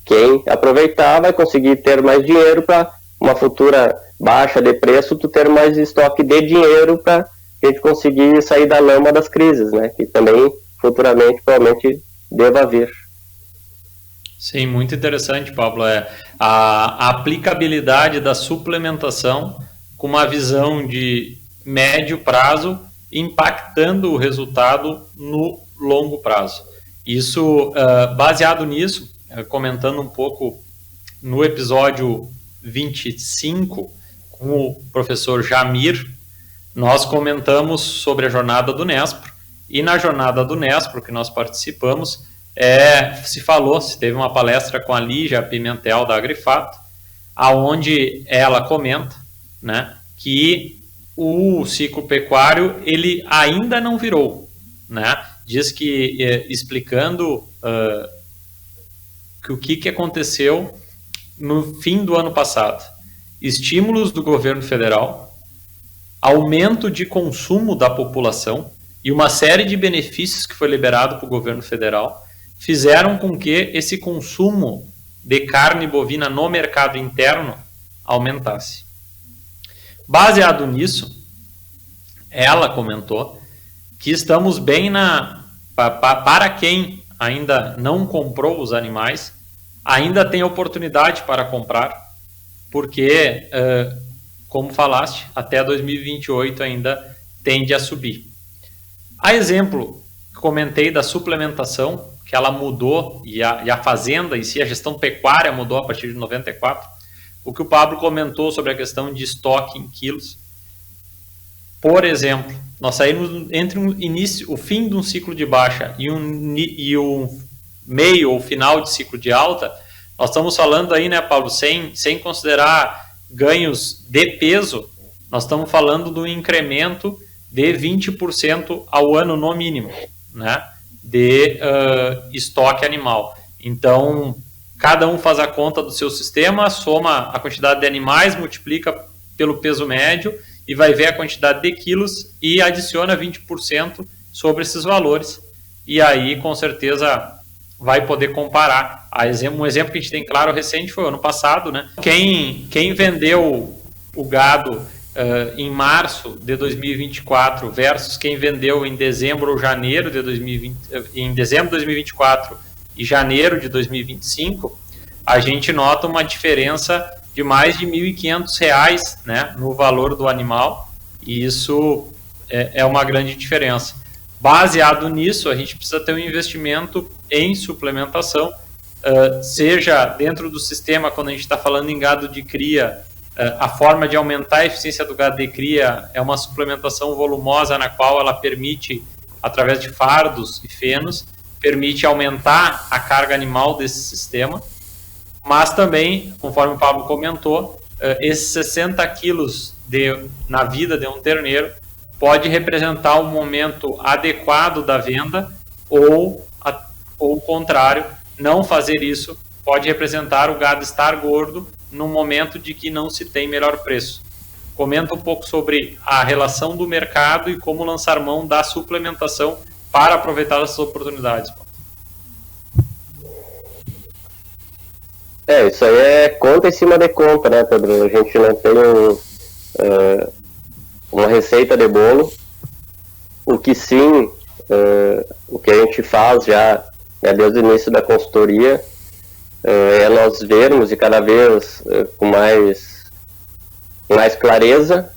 Quem aproveitar vai conseguir ter mais dinheiro para uma futura baixa de preço, tu ter mais estoque de dinheiro para a gente conseguir sair da lama das crises, né? Que também futuramente provavelmente deva vir. Sim, muito interessante, Pablo. A aplicabilidade da suplementação com uma visão de médio prazo, impactando o resultado no longo prazo. Isso, baseado nisso, comentando um pouco no episódio 25, com o professor Jamir, nós comentamos sobre a jornada do Nespro, e na jornada do Nespro que nós participamos, se teve uma palestra com a Lígia Pimentel da Agrifato, aonde ela comenta, né, que o ciclo pecuário ele ainda não virou, né? Diz que, explicando que o que aconteceu no fim do ano passado, estímulos do governo federal, aumento de consumo da população e uma série de benefícios que foi liberado para o governo federal fizeram com que esse consumo de carne bovina no mercado interno aumentasse. Baseado nisso, ela comentou que estamos bem para quem ainda não comprou os animais, ainda tem oportunidade para comprar, porque, como falaste, até 2028 ainda tende a subir. A exemplo, comentei da suplementação, que ela mudou, e a fazenda em si, a gestão pecuária mudou a partir de 94, o que o Pablo comentou sobre a questão de estoque em quilos. Por exemplo, nós saímos entre o fim de um ciclo de baixa e um meio ou final de ciclo de alta, nós estamos falando aí, né, Paulo, sem considerar ganhos de peso, nós estamos falando do incremento de 20% ao ano no mínimo, né, de estoque animal. Então, cada um faz a conta do seu sistema, soma a quantidade de animais, multiplica pelo peso médio e vai ver a quantidade de quilos e adiciona 20% sobre esses valores. E aí, com certeza, vai poder comparar. Um exemplo que a gente tem claro recente foi o ano passado, né? Quem vendeu o gado em março de 2024 versus quem vendeu em dezembro ou janeiro de 2020, em dezembro de 2024 e janeiro de 2025, a gente nota uma diferença de mais de R$ 1.500, né, no valor do animal, e isso é uma grande diferença. Baseado nisso, a gente precisa ter um investimento em suplementação, seja dentro do sistema, quando a gente está falando em gado de cria, a forma de aumentar a eficiência do gado de cria é uma suplementação volumosa na qual ela permite, através de fardos e fenos, permite aumentar a carga animal desse sistema, mas também, conforme o Pablo comentou, esses 60 quilos na vida de um terneiro pode representar um momento adequado da venda ou o contrário, não fazer isso pode representar o gado estar gordo no momento de que não se tem melhor preço. Comenta um pouco sobre a relação do mercado e como lançar mão da suplementação para aproveitar essas oportunidades. Isso aí é conta em cima de conta, né, Pedro? A gente não tem uma receita de bolo. O que sim, o que a gente faz já desde o início da consultoria é nós vermos e cada vez com mais clareza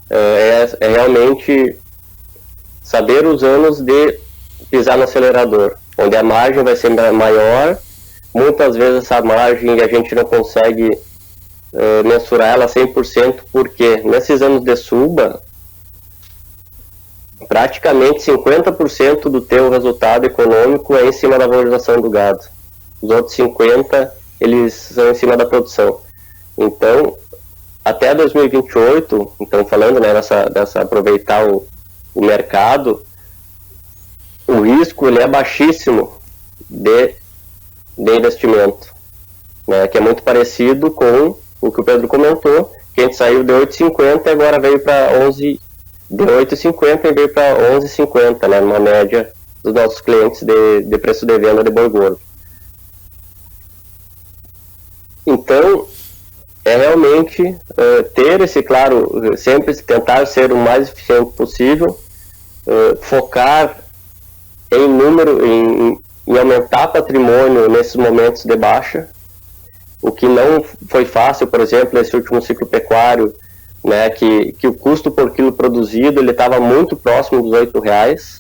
é realmente saber os anos de pisar no acelerador, onde a margem vai ser maior. Muitas vezes essa margem a gente não consegue mensurar ela 100%, porque nesses anos de suba, praticamente 50% do teu resultado econômico é em cima da valorização do gado. Os outros 50% eles são em cima da produção. Então, até 2028, então falando, né, dessa aproveitar o mercado, o risco ele é baixíssimo de investimento, né, que é muito parecido com o que o Pedro comentou, que a gente saiu de 8,50 e agora veio para 11, de 8,50 e veio para 11,50, né, numa média dos nossos clientes de preço de venda de boi gordo. Então, é realmente ter esse, claro, sempre tentar ser o mais eficiente possível, focar em número, em aumentar patrimônio nesses momentos de baixa, o que não foi fácil, por exemplo, nesse último ciclo pecuário, né, que o custo por quilo produzido ele estava muito próximo dos R$8,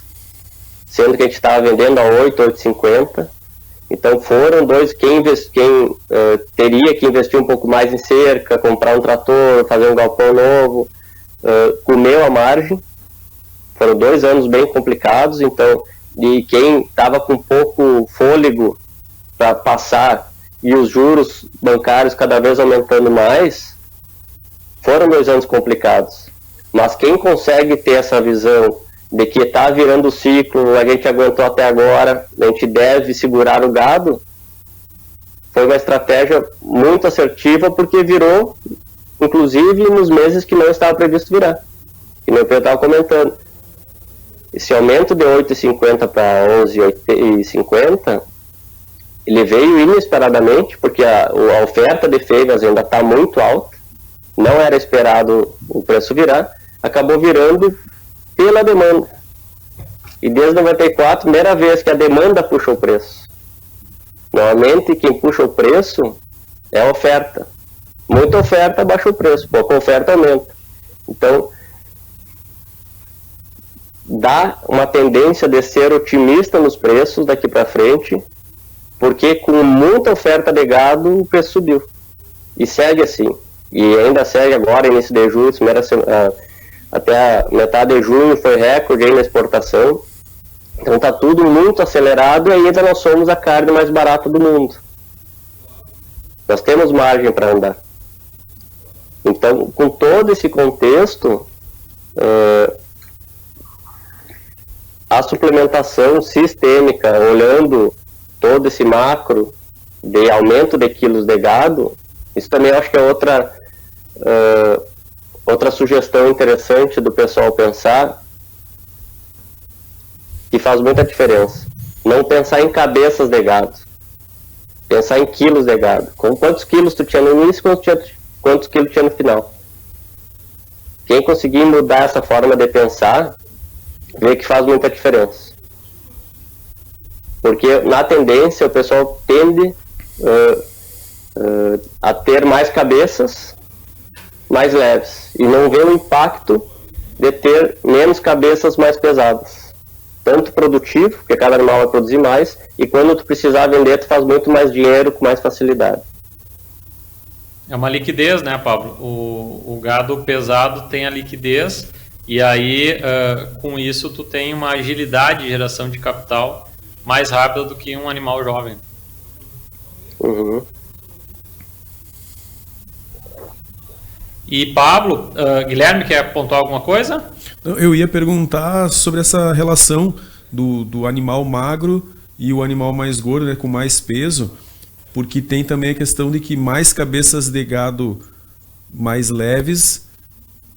sendo que a gente estava vendendo a 8, 8,50. Então foram dois, quem teria que investir um pouco mais em cerca, comprar um trator, fazer um galpão novo, comeu a margem. Foram 2 anos bem complicados, então, e quem estava com pouco fôlego para passar e os juros bancários cada vez aumentando mais, foram 2 anos complicados. Mas quem consegue ter essa visão de que está virando o ciclo, a gente aguentou até agora, a gente deve segurar o gado, foi uma estratégia muito assertiva, porque virou, inclusive, nos meses que não estava previsto virar. Que nem o Pedro estava comentando. Esse aumento de 8,50 para 11,50, ele veio inesperadamente, porque a oferta de fêmeas ainda está muito alta, não era esperado o preço virar, acabou virando pela demanda. E desde 94, primeira vez que a demanda puxa o preço. Normalmente quem puxa o preço é a oferta. Muita oferta baixa o preço, pouca oferta aumenta. Então, dá uma tendência de ser otimista nos preços daqui para frente, porque com muita oferta de gado o preço subiu. E segue assim. E ainda segue agora, início de julho, até a metade de junho foi recorde aí na exportação. Então está tudo muito acelerado e ainda nós somos a carne mais barata do mundo. Nós temos margem para andar. Então, com todo esse contexto, a suplementação sistêmica, olhando todo esse macro de aumento de quilos de gado, isso também eu acho que é outra sugestão interessante do pessoal pensar, que faz muita diferença. Não pensar em cabeças de gado, pensar em quilos de gado. Com quantos quilos tu tinha no início, quantos quilos tinha no final. Quem conseguir mudar essa forma de pensar, vê que faz muita diferença. Porque na tendência o pessoal tende a ter mais cabeças mais leves e não vê o impacto de ter menos cabeças mais pesadas. Tanto produtivo, porque cada animal vai produzir mais, e quando tu precisar vender, tu faz muito mais dinheiro com mais facilidade. É uma liquidez, né, Pablo? O gado pesado tem a liquidez, e aí com isso tu tem uma agilidade de geração de capital mais rápida do que um animal jovem. Uhum. E Pablo, Guilherme, quer pontuar alguma coisa? Eu ia perguntar sobre essa relação do animal magro e o animal mais gordo, né, com mais peso, porque tem também a questão de que mais cabeças de gado mais leves,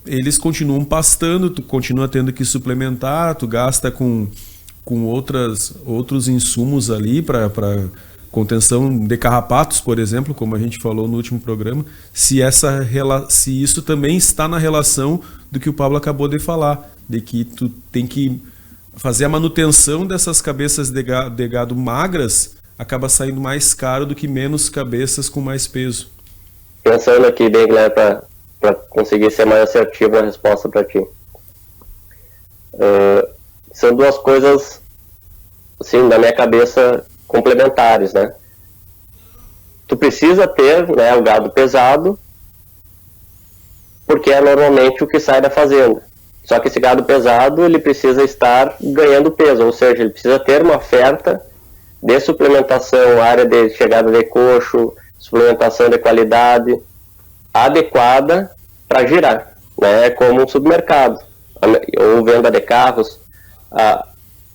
eles continuam pastando, tu continua tendo que suplementar, tu gasta com outros insumos ali para contenção de carrapatos, por exemplo, como a gente falou no último programa, se isso também está na relação do que o Pablo acabou de falar, de que tu tem que fazer a manutenção dessas cabeças de gado magras, acaba saindo mais caro do que menos cabeças com mais peso. Pensando aqui bem, Guilherme, para conseguir ser mais assertivo na resposta para ti. São duas coisas, assim, na minha cabeça, complementares, né? Tu precisa ter, né, o gado pesado, porque é normalmente o que sai da fazenda. Só que esse gado pesado, ele precisa estar ganhando peso, ou seja, ele precisa ter uma oferta de suplementação, área de chegada de coxo, suplementação de qualidade adequada para girar, né? Como um supermercado ou venda de carros,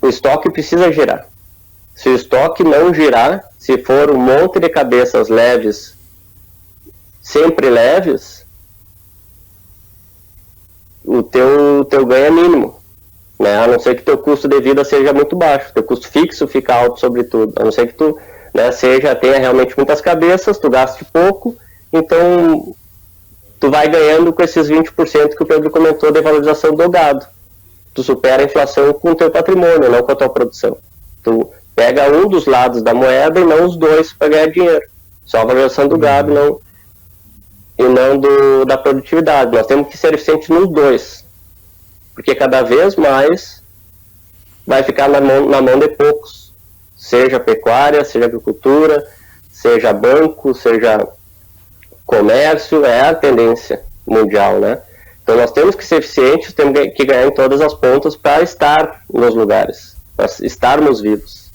o estoque precisa girar. Se o estoque não girar, se for um monte de cabeças leves, sempre leves, o teu ganho é mínimo, né? A não ser que teu custo de vida seja muito baixo, teu custo fixo fica alto sobretudo, a não ser que tu, né, tenha realmente muitas cabeças, tu gaste pouco, então tu vai ganhando com esses 20% que o Pedro comentou de valorização do gado. Tu supera a inflação com o teu patrimônio, não com a tua produção. Tu pega um dos lados da moeda e não os dois para ganhar dinheiro. Só a valorização do gado, não. e não da produtividade. Nós temos que ser eficientes nos dois, porque cada vez mais vai ficar na mão de poucos, seja pecuária, seja agricultura, seja banco, seja comércio, é a tendência mundial, né? Então nós temos que ser eficientes, temos que ganhar em todas as pontas para estar nos lugares, para estarmos vivos.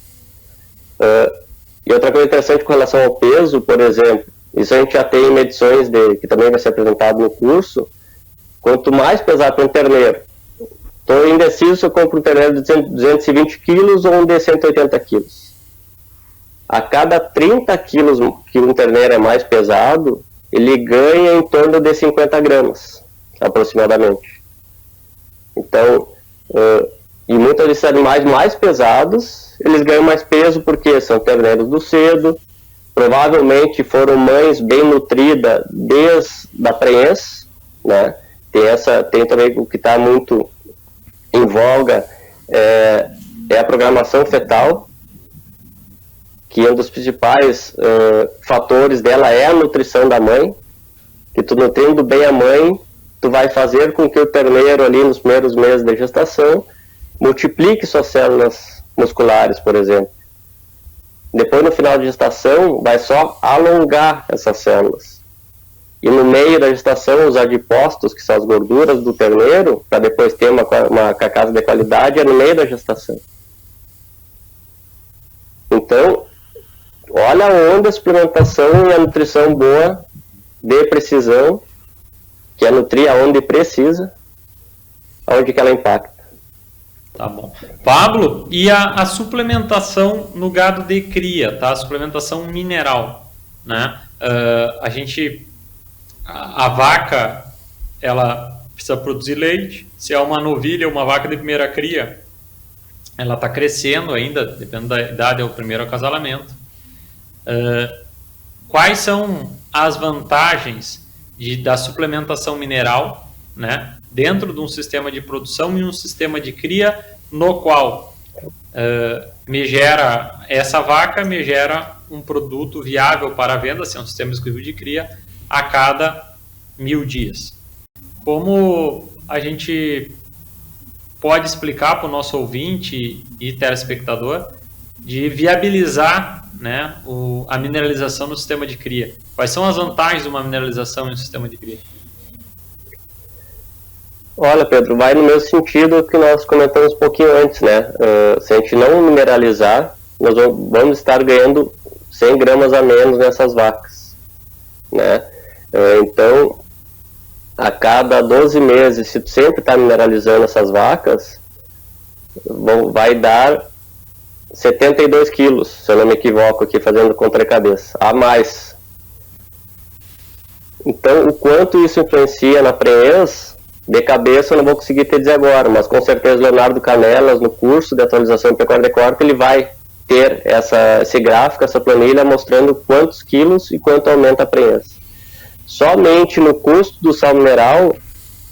E outra coisa interessante com relação ao peso, por exemplo, isso a gente já tem medições que também vai ser apresentado no curso. Quanto mais pesado para um terneiro, estou indeciso se eu compro um terneiro de 220 quilos ou um de 180 quilos. A cada 30 quilos que um terneiro é mais pesado, ele ganha em torno de 50 gramas, aproximadamente. Então, e muitos desses animais mais pesados, eles ganham mais peso porque são terneiros do cedo, provavelmente foram mães bem nutridas desde a prenhez, né? Tem também o que está muito em voga, é a programação fetal, que um dos principais fatores dela é a nutrição da mãe, que tu nutrindo bem a mãe, tu vai fazer com que o terneiro ali nos primeiros meses de gestação multiplique suas células musculares, por exemplo. Depois, no final da gestação, vai só alongar essas células. E no meio da gestação, os adipócitos, que são as gorduras do terneiro, para depois ter uma carcaça de qualidade, é no meio da gestação. Então, olha onde a suplementação e a nutrição boa, de precisão, que é nutrir aonde precisa, aonde que ela impacta. Tá bom. Pablo, e a suplementação no gado de cria, tá? A suplementação mineral, né? A vaca, ela precisa produzir leite. Se é uma novilha ou uma vaca de primeira cria, ela está crescendo ainda, dependendo da idade, é o primeiro acasalamento. Quais são as vantagens da suplementação mineral, né, dentro de um sistema de produção e um sistema de cria, no qual essa vaca me gera um produto viável para a venda, se é um sistema exclusivo de cria, a cada 1000 dias. Como a gente pode explicar para o nosso ouvinte e telespectador de viabilizar, né, a mineralização no sistema de cria? Quais são as vantagens de uma mineralização no sistema de cria? Olha, Pedro, vai no mesmo sentido que nós comentamos um pouquinho antes, né? Se a gente não mineralizar, nós vamos estar ganhando 100 gramas a menos nessas vacas, né? Então, a cada 12 meses, se tu sempre está mineralizando essas vacas, vai dar 72 quilos, se eu não me equivoco aqui, fazendo contra a cabeça, a mais. Então, o quanto isso influencia na prenhez, de cabeça eu não vou conseguir te dizer agora, mas com certeza Leonardo Canelas, no curso de atualização de pecuária de corte, ele vai ter esse gráfico, essa planilha, mostrando quantos quilos e quanto aumenta a prenhez. Somente no custo do sal mineral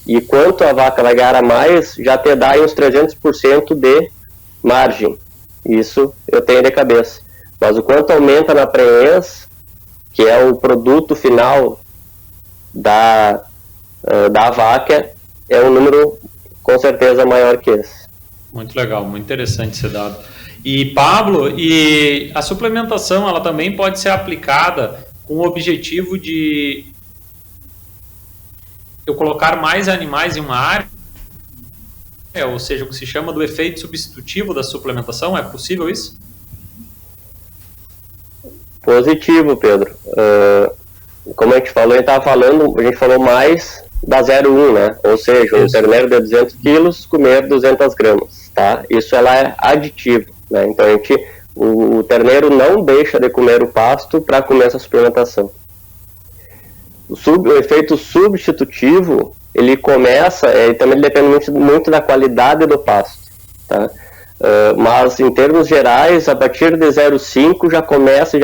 e quanto a vaca vai ganhar a mais, já te dá aí uns 300% de margem. Isso eu tenho de cabeça. Mas o quanto aumenta na prenhez, que é o produto final da vaca, é um número com certeza maior que esse. Muito legal, muito interessante esse dado. E Pablo, e a suplementação ela também pode ser aplicada com o objetivo de eu colocar mais animais em uma área, ou seja, o que se chama do efeito substitutivo da suplementação, é possível isso? Positivo, Pedro. Como a gente falou, a gente falou mais da 0,1, né? Ou seja, um terneiro de 200 quilos comer 200 gramas, tá? Isso ela é aditivo, né? Então o terneiro não deixa de comer o pasto para comer essa suplementação. O efeito substitutivo, ele começa, também depende muito da qualidade do pasto, tá? Mas em termos gerais, a partir de 0,5 já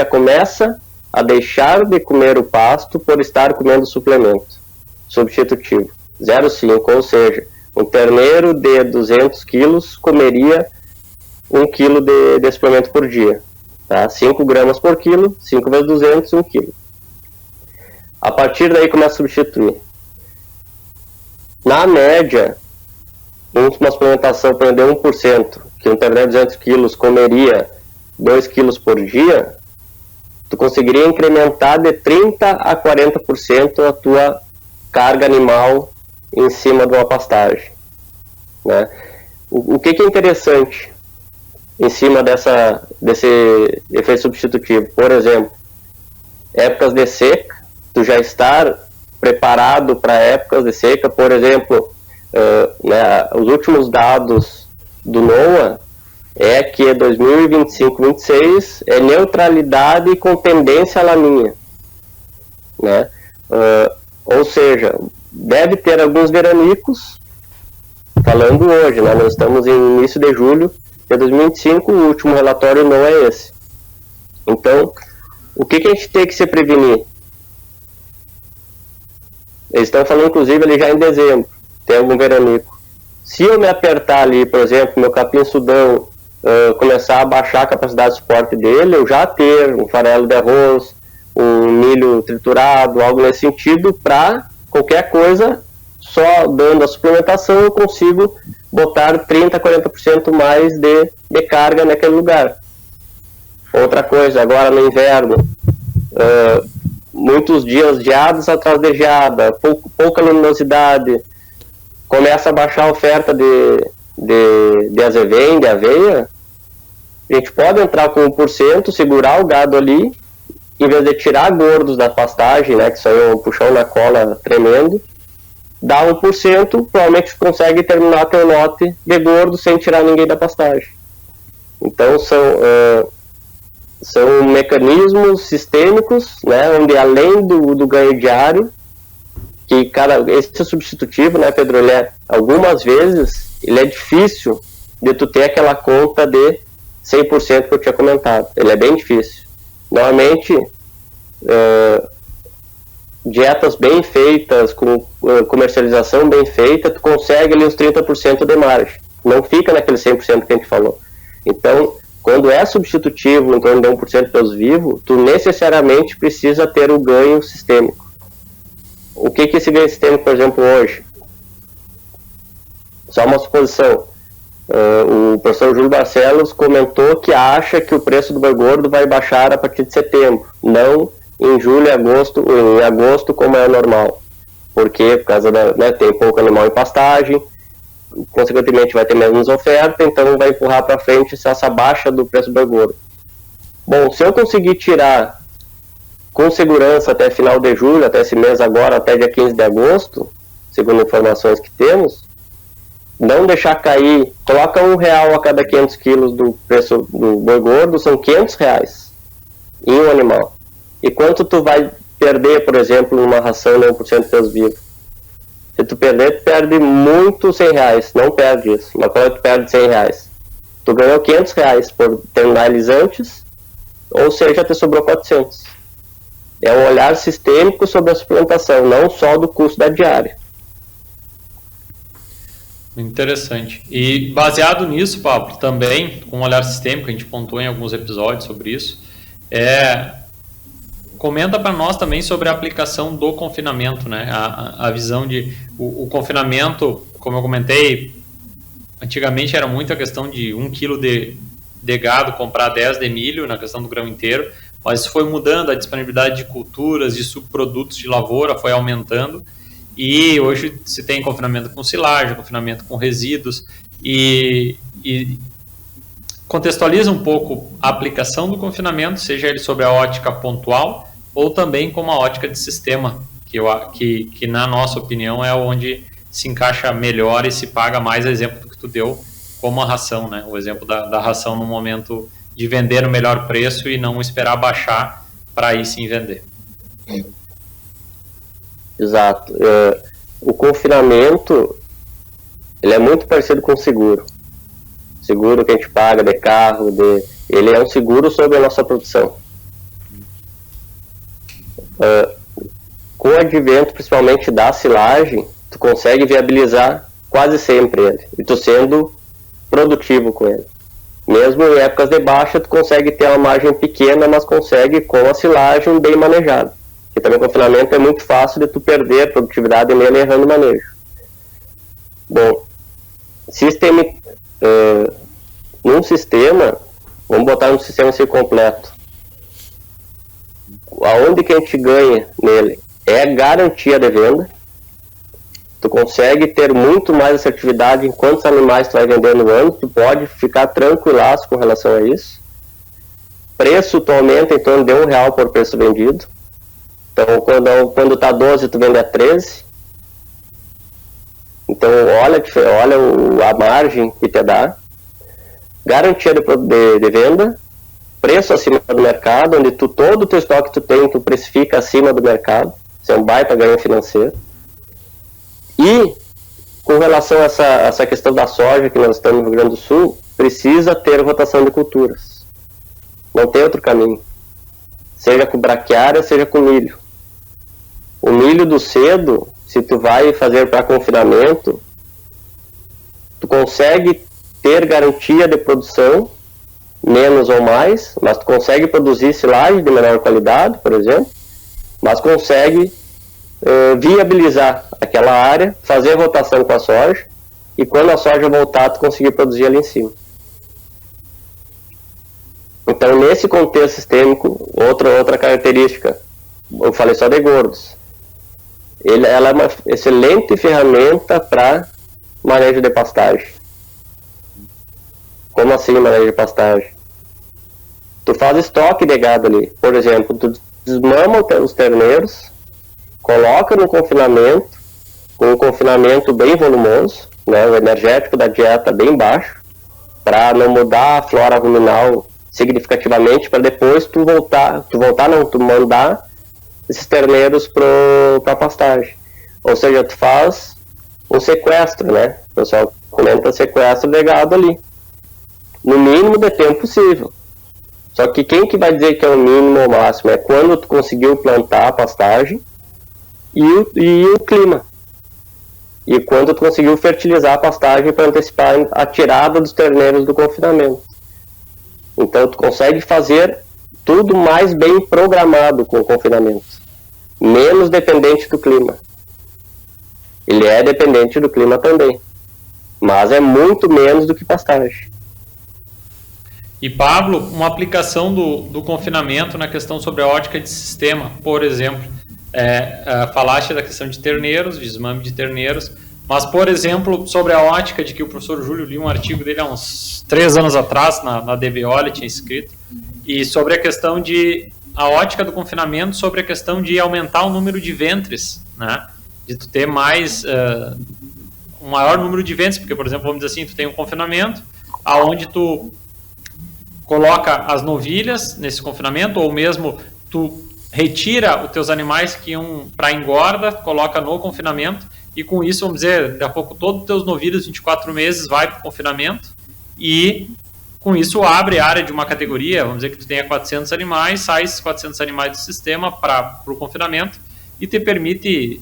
começa a deixar de comer o pasto por estar comendo suplemento substitutivo. 0,5, ou seja, um terneiro de 200 quilos comeria 1 quilo de suplemento por dia, tá? 5 gramas por quilo, 5 vezes 200, 1 quilo. A partir daí começa a substituir. Na média, uma suplementação para vender 1%, que um terneiro de 200 quilos comeria 2 quilos por dia, tu conseguiria incrementar de 30% a 40% a tua carga animal em cima de uma pastagem, né? O que é interessante em cima desse efeito substitutivo? Por exemplo, épocas de seca, tu já estar preparado para épocas de seca. Por exemplo, né, os últimos dados do NOAA é que 2025-26 é neutralidade com tendência à laninha, né? Ou seja, deve ter alguns veranicos, falando hoje, né? Nós estamos em início de julho de 2025, o último relatório não é esse. Então, o que a gente tem que se prevenir? Eles estão falando, inclusive, ali já em dezembro, tem algum veranico. Se eu me apertar ali, por exemplo, meu capim-sudão, começar a baixar a capacidade de suporte dele, eu já ter um farelo de arroz, um milho triturado, algo nesse sentido, para qualquer coisa, só dando a suplementação eu consigo botar 30%, 40% mais de carga naquele lugar. Outra coisa, agora no inverno, muitos dias geados atrás de geada, pouca luminosidade, começa a baixar a oferta de azevém, de aveia, a gente pode entrar com 1%, segurar o gado ali, em vez de tirar gordos da pastagem, né, que são um puxão na cola tremendo, dá 1%, provavelmente consegue terminar teu lote de gordo sem tirar ninguém da pastagem. Então são mecanismos sistêmicos, né, onde além do ganho diário, que esse substitutivo, né, Pedro, algumas vezes ele é difícil de tu ter aquela conta de 100% que eu tinha comentado. Ele é bem difícil. Normalmente, dietas bem feitas, com comercialização bem feita, tu consegue ali os 30% de margem. Não fica naquele 100% que a gente falou. Então, quando é substitutivo, em torno de 1% peso vivo, tu necessariamente precisa ter o ganho sistêmico. O que é esse ganho sistêmico, por exemplo, hoje? Só uma suposição. O professor Júlio Barcelos comentou que acha que o preço do boi gordo vai baixar a partir de setembro, não em julho e agosto, em agosto como é normal. Porque por causa tem pouco animal em pastagem, consequentemente vai ter menos oferta, então vai empurrar para frente essa baixa do preço do boi gordo. Bom, se eu conseguir tirar com segurança até final de julho, até esse mês agora, até dia 15 de agosto, segundo informações que temos, não deixar cair, coloca R$1 a cada 500 quilos do preço do boi gordo, são R$500 em um animal. E quanto tu vai perder, por exemplo, numa ração de 1% peso vivo? Se tu perder, tu perde muito R$100, não perde isso, mas quando tu perde R$100, tu ganhou R$500 por terminar eles antes, ou seja, te sobrou 400. É um olhar sistêmico sobre a suplementação, não só do custo da diária. Interessante. E baseado nisso, Pablo, também, com um olhar sistêmico, a gente pontuou em alguns episódios sobre isso, comenta para nós também sobre a aplicação do confinamento, né? A visão de... O confinamento, como eu comentei, antigamente era muito a questão de 1 quilo de gado comprar 10 de milho, na questão do grão inteiro, mas isso foi mudando, a disponibilidade de culturas, de subprodutos de lavoura foi aumentando, e hoje se tem confinamento com silagem, confinamento com resíduos, e contextualiza um pouco a aplicação do confinamento, seja ele sobre a ótica pontual, ou também como a ótica de sistema, que na nossa opinião é onde se encaixa melhor e se paga mais, exemplo que tu deu, como a ração, né? O exemplo da ração no momento de vender no melhor preço e não esperar baixar para aí sim vender. Exato. O confinamento, ele é muito parecido com o seguro. Seguro que a gente paga de carro, ele é um seguro sobre a nossa produção. Com o advento, principalmente da silagem, tu consegue viabilizar quase sempre ele, e tu sendo produtivo com ele. Mesmo em épocas de baixa, tu consegue ter uma margem pequena, mas consegue com a silagem bem manejada. Que também o confinamento é muito fácil de tu perder produtividade nele errando o manejo. Bom, num sistema, vamos botar um sistema assim completo. Aonde que a gente ganha nele é garantia de venda. Tu consegue ter muito mais assertividade em quantos animais tu vai vender no ano, tu pode ficar tranquilaço com relação a isso. Preço tu aumenta em torno de R$1 por preço vendido. Então quando tá 12 tu vende a 13. Então olha a margem que te dá. Garantia de venda. Preço acima do mercado, onde todo o teu estoque que tu tem, tu precifica acima do mercado. Isso é um baita ganho financeiro. E, com relação a essa questão da soja, que nós estamos no Rio Grande do Sul, precisa ter rotação de culturas. Não tem outro caminho. Seja com braquiária, seja com milho. O milho do cedo, se tu vai fazer para confinamento, tu consegue ter garantia de produção, menos ou mais, mas tu consegue produzir silagem de menor qualidade, por exemplo, mas consegue viabilizar aquela área, fazer rotação com a soja, e quando a soja voltar, tu conseguir produzir ali em cima. Então, nesse contexto sistêmico, outra característica, eu falei só de gordos, ela é uma excelente ferramenta para manejo de pastagem. Como assim manejo de pastagem? Tu faz estoque de gado ali. Por exemplo, tu desmama os terneiros, coloca no confinamento, com um confinamento bem volumoso, né, o energético da dieta bem baixo, para não mudar a flora ruminal significativamente, para depois tu mandar esses terneiros para pastagem. Ou seja, tu faz um sequestro, né? O pessoal comenta sequestro de gado ali. No mínimo de tempo possível. Só que quem que vai dizer que é o mínimo ou o máximo? É quando tu conseguiu plantar a pastagem e o clima. E quando tu conseguiu fertilizar a pastagem para antecipar a tirada dos terneiros do confinamento. Então tu consegue fazer tudo mais bem programado com o confinamento. Menos dependente do clima. Ele é dependente do clima também. Mas é muito menos do que pastagem. E Pablo, uma aplicação do confinamento na questão sobre a ótica de sistema, por exemplo, falaste da questão de terneiros, desmame de terneiros, mas, por exemplo, sobre a ótica de que o professor Júlio, li um artigo dele há uns 3 anos atrás, na DBO, ele tinha escrito, e sobre a questão a ótica do confinamento, sobre a questão de aumentar o número de ventres, né? De tu ter um maior número de ventres, porque, por exemplo, vamos dizer assim, tu tem um confinamento, aonde tu coloca as novilhas nesse confinamento, ou mesmo tu retira os teus animais que iam para engorda, coloca no confinamento, e com isso, vamos dizer, daqui a pouco todos os teus novilhos, 24 meses, vai para o confinamento, e com isso abre a área de uma categoria, vamos dizer que tu tenha 400 animais, sai esses 400 animais do sistema para o confinamento, e te permite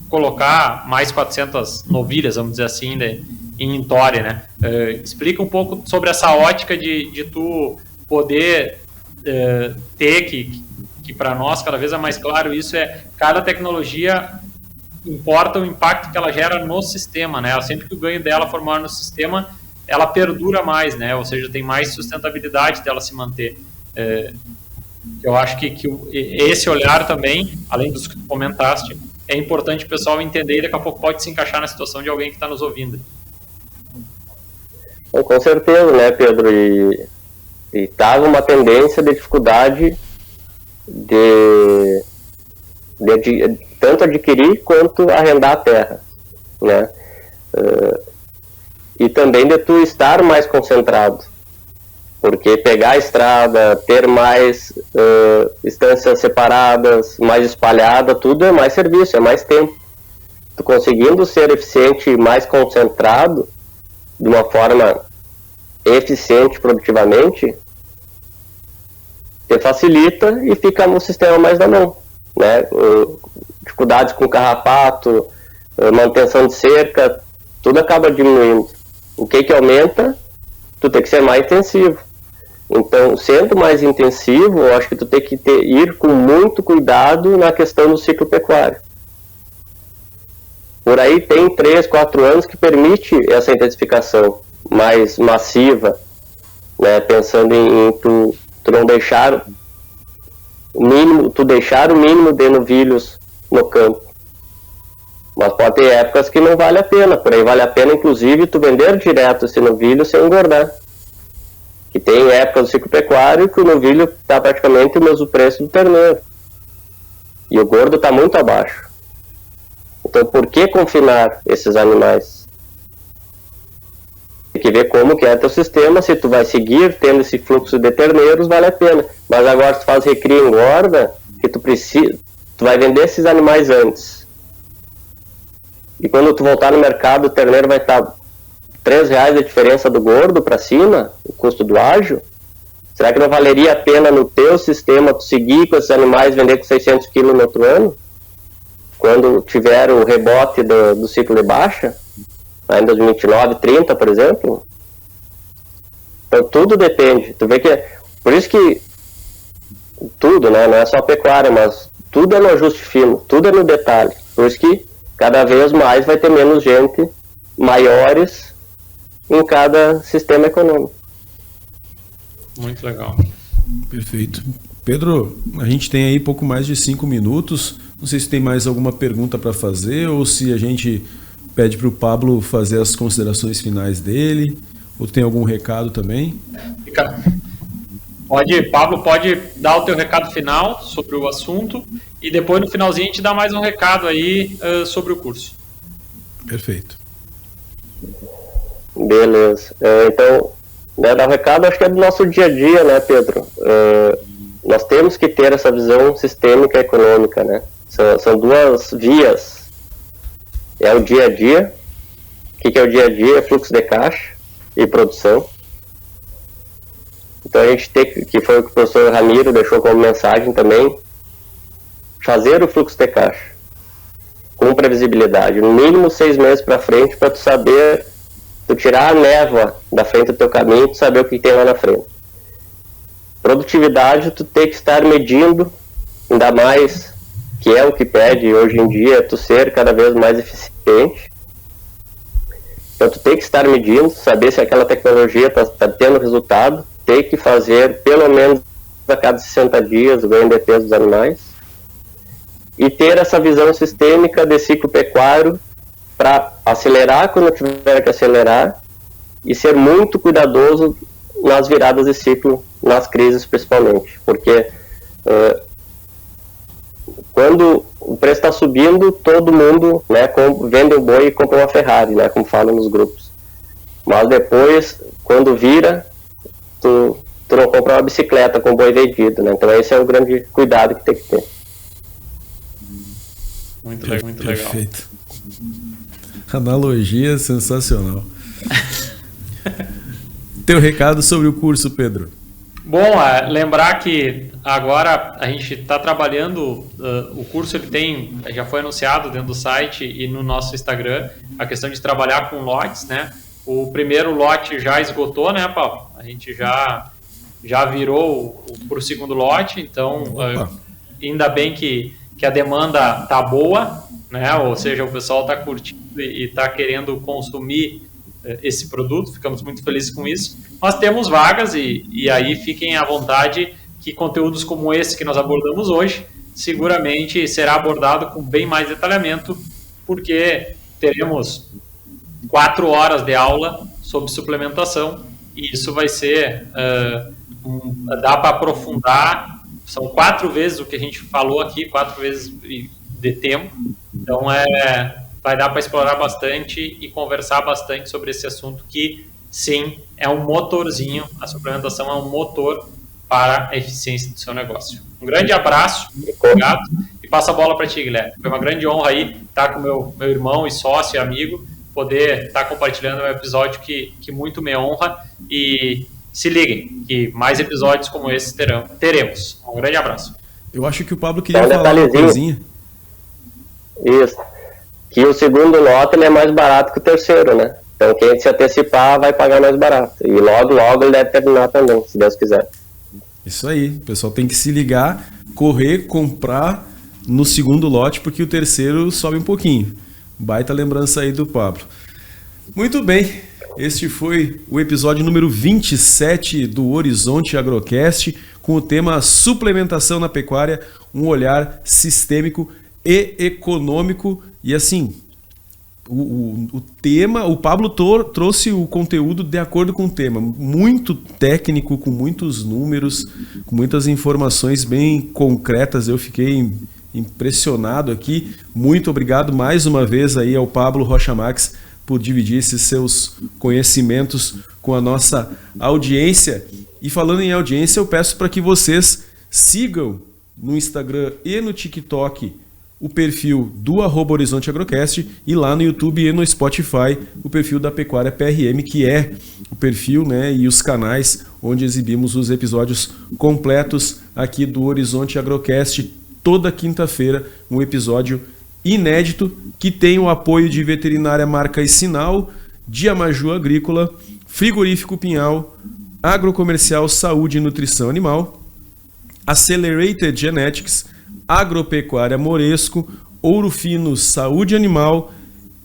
colocar mais 400 novilhas, vamos dizer assim, em Intore, né? Explica um pouco sobre essa ótica de tu poder ter que para nós cada vez é mais claro isso, cada tecnologia importa o impacto que ela gera no sistema, né? Sempre que o ganho dela for maior no sistema, ela perdura mais, né? Ou seja, tem mais sustentabilidade dela se manter. Eu acho que esse olhar também, além dos que tu comentaste, é importante o pessoal entender e daqui a pouco pode se encaixar na situação de alguém que está nos ouvindo. Com certeza, né, Pedro? E estava uma tendência de dificuldade de tanto adquirir quanto arrendar a terra, né? E também de tu estar mais concentrado, porque pegar a estrada, ter mais estâncias separadas, mais espalhada, tudo é mais serviço, é mais tempo. Tu conseguindo ser eficiente e mais concentrado, de uma forma eficiente produtivamente, te facilita e fica no sistema mais na mão, né? Dificuldades com carrapato, manutenção de cerca, tudo acaba diminuindo. O que aumenta? Tu tem que ser mais intensivo. Então, sendo mais intensivo, eu acho que tu tem que ir com muito cuidado na questão do ciclo pecuário. Por aí tem 3, 4 anos que permite essa intensificação mais massiva, né? Pensando em tu não deixar o mínimo, deixar o mínimo de novilhos no campo. Mas pode ter épocas que não vale a pena. Por aí vale a pena, inclusive, tu vender direto esse novilho sem engordar. Que tem épocas do ciclo pecuário que o novilho está praticamente o mesmo preço do terneiro. E o gordo está muito abaixo. Então, por que confinar esses animais? Tem que ver como que é teu sistema. Se tu vai seguir tendo esse fluxo de terneiros, vale a pena. Mas agora, se tu faz recria e engorda, que tu vai vender esses animais antes. E quando tu voltar no mercado, o terneiro vai estar R$3 de diferença do gordo para cima, o custo do ágio. Será que não valeria a pena no teu sistema tu seguir com esses animais, vender com 600 quilos no outro ano? Quando tiver o rebote do ciclo de baixa, em 2029, 30, por exemplo. Então tudo depende. Tu vê que por isso que tudo, né, não é só pecuária, mas tudo é no ajuste fino, tudo é no detalhe. Por isso que cada vez mais vai ter menos gente, maiores, em cada sistema econômico. Muito legal. Perfeito. Pedro, a gente tem aí pouco mais de 5 minutos. Não sei se tem mais alguma pergunta para fazer ou se a gente pede para o Pablo fazer as considerações finais dele, ou tem algum recado também. Pablo, pode dar o teu recado final sobre o assunto e depois no finalzinho a gente dá mais um recado aí sobre o curso. Perfeito. Beleza. Então, né, dar o recado, acho que é do nosso dia a dia, né, Pedro? Nós temos que ter essa visão sistêmica e econômica, né? São duas vias. É o dia a dia. O que é o dia a dia? É fluxo de caixa e produção. Então a gente tem que foi o que o professor Ramiro deixou como mensagem também, fazer o fluxo de caixa com previsibilidade, no mínimo 6 meses para frente, para tu saber, tu tirar a névoa da frente do teu caminho e tu saber o que tem lá na frente. Produtividade, tu tem que estar medindo, ainda mais, que é o que pede hoje em dia, tu ser cada vez mais eficiente. Então tu tem que estar medindo, saber se aquela tecnologia está tendo resultado, tem que fazer pelo menos a cada 60 dias o ganho de peso dos animais e ter essa visão sistêmica de ciclo pecuário para acelerar quando tiver que acelerar e ser muito cuidadoso nas viradas de ciclo, nas crises principalmente, porque quando o preço está subindo, todo mundo, né, vende um boi e compra uma Ferrari, né, como falam nos grupos, mas depois, quando vira, tu não compra uma bicicleta com boi vendido, né? Então esse é o grande cuidado que tem que ter. Muito legal. Perfeito. Analogia sensacional. Teu recado sobre o curso, Pedro. Bom, lembrar que agora a gente está trabalhando, o curso ele já foi anunciado dentro do site e no nosso Instagram, a questão de trabalhar com lotes, né? O primeiro lote já esgotou, né, Paulo? A gente já virou para o segundo lote, então ainda bem que a demanda tá boa, né? Ou seja, o pessoal está curtindo e está querendo consumir esse produto, ficamos muito felizes com isso. Nós temos vagas e aí fiquem à vontade que conteúdos como esse que nós abordamos hoje seguramente será abordado com bem mais detalhamento, porque teremos 4 horas de aula sobre suplementação e isso vai ser, dá para aprofundar, são 4 vezes o que a gente falou aqui, 4 vezes de tempo, então vai dar para explorar bastante e conversar bastante sobre esse assunto que, sim, é um motorzinho, a suplementação é um motor para a eficiência do seu negócio. Um grande abraço, obrigado, e passo a bola para ti, Guilherme. Foi uma grande honra aí estar com meu irmão e sócio e amigo, poder estar compartilhando um episódio que muito me honra, e se liguem, que mais episódios como esse teremos. Um grande abraço. Eu acho que o Pablo queria falar uma coisinha. Isso. Que o segundo lote ele é mais barato que o terceiro, né? Então quem se antecipar vai pagar mais barato. E logo, logo ele deve terminar também, se Deus quiser. Isso aí, o pessoal tem que se ligar, correr, comprar no segundo lote, porque o terceiro sobe um pouquinho. Baita lembrança aí do Pablo. Muito bem, este foi o episódio número 27 do Horizonte Agrocast, com o tema Suplementação na Pecuária, um olhar sistêmico e econômico. E assim, o tema, o Pablo trouxe o conteúdo de acordo com o tema, muito técnico, com muitos números, com muitas informações bem concretas. Eu fiquei impressionado aqui. Muito obrigado mais uma vez aí ao Pablo Rocha Max por dividir esses seus conhecimentos com a nossa audiência. E falando em audiência, eu peço para que vocês sigam no Instagram e no TikTok o perfil do @Horizonte Agrocast e lá no YouTube e no Spotify o perfil da Pecuária PRM, que é o perfil, né, e os canais onde exibimos os episódios completos aqui do Horizonte Agrocast. Toda quinta-feira um episódio inédito que tem o apoio de Veterinária Marca e Sinal, Diamaju Agrícola, Frigorífico Pinhal, Agrocomercial Saúde e Nutrição Animal, Accelerated Genetics, Agropecuária Moresco, Ouro Fino Saúde Animal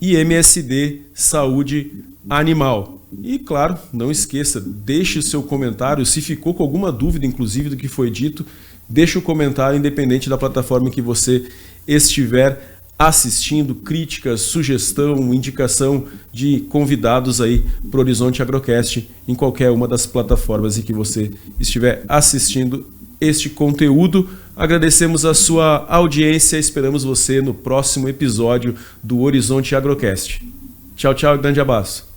e MSD Saúde Animal. E claro, não esqueça, deixe o seu comentário, se ficou com alguma dúvida inclusive do que foi dito, deixe o comentário independente da plataforma que você estiver assistindo, críticas, sugestão, indicação de convidados aí para o Horizonte Agrocast em qualquer uma das plataformas em que você estiver assistindo este conteúdo. Agradecemos a sua audiência, esperamos você no próximo episódio do Horizonte Agrocast. Tchau, tchau, grande abraço.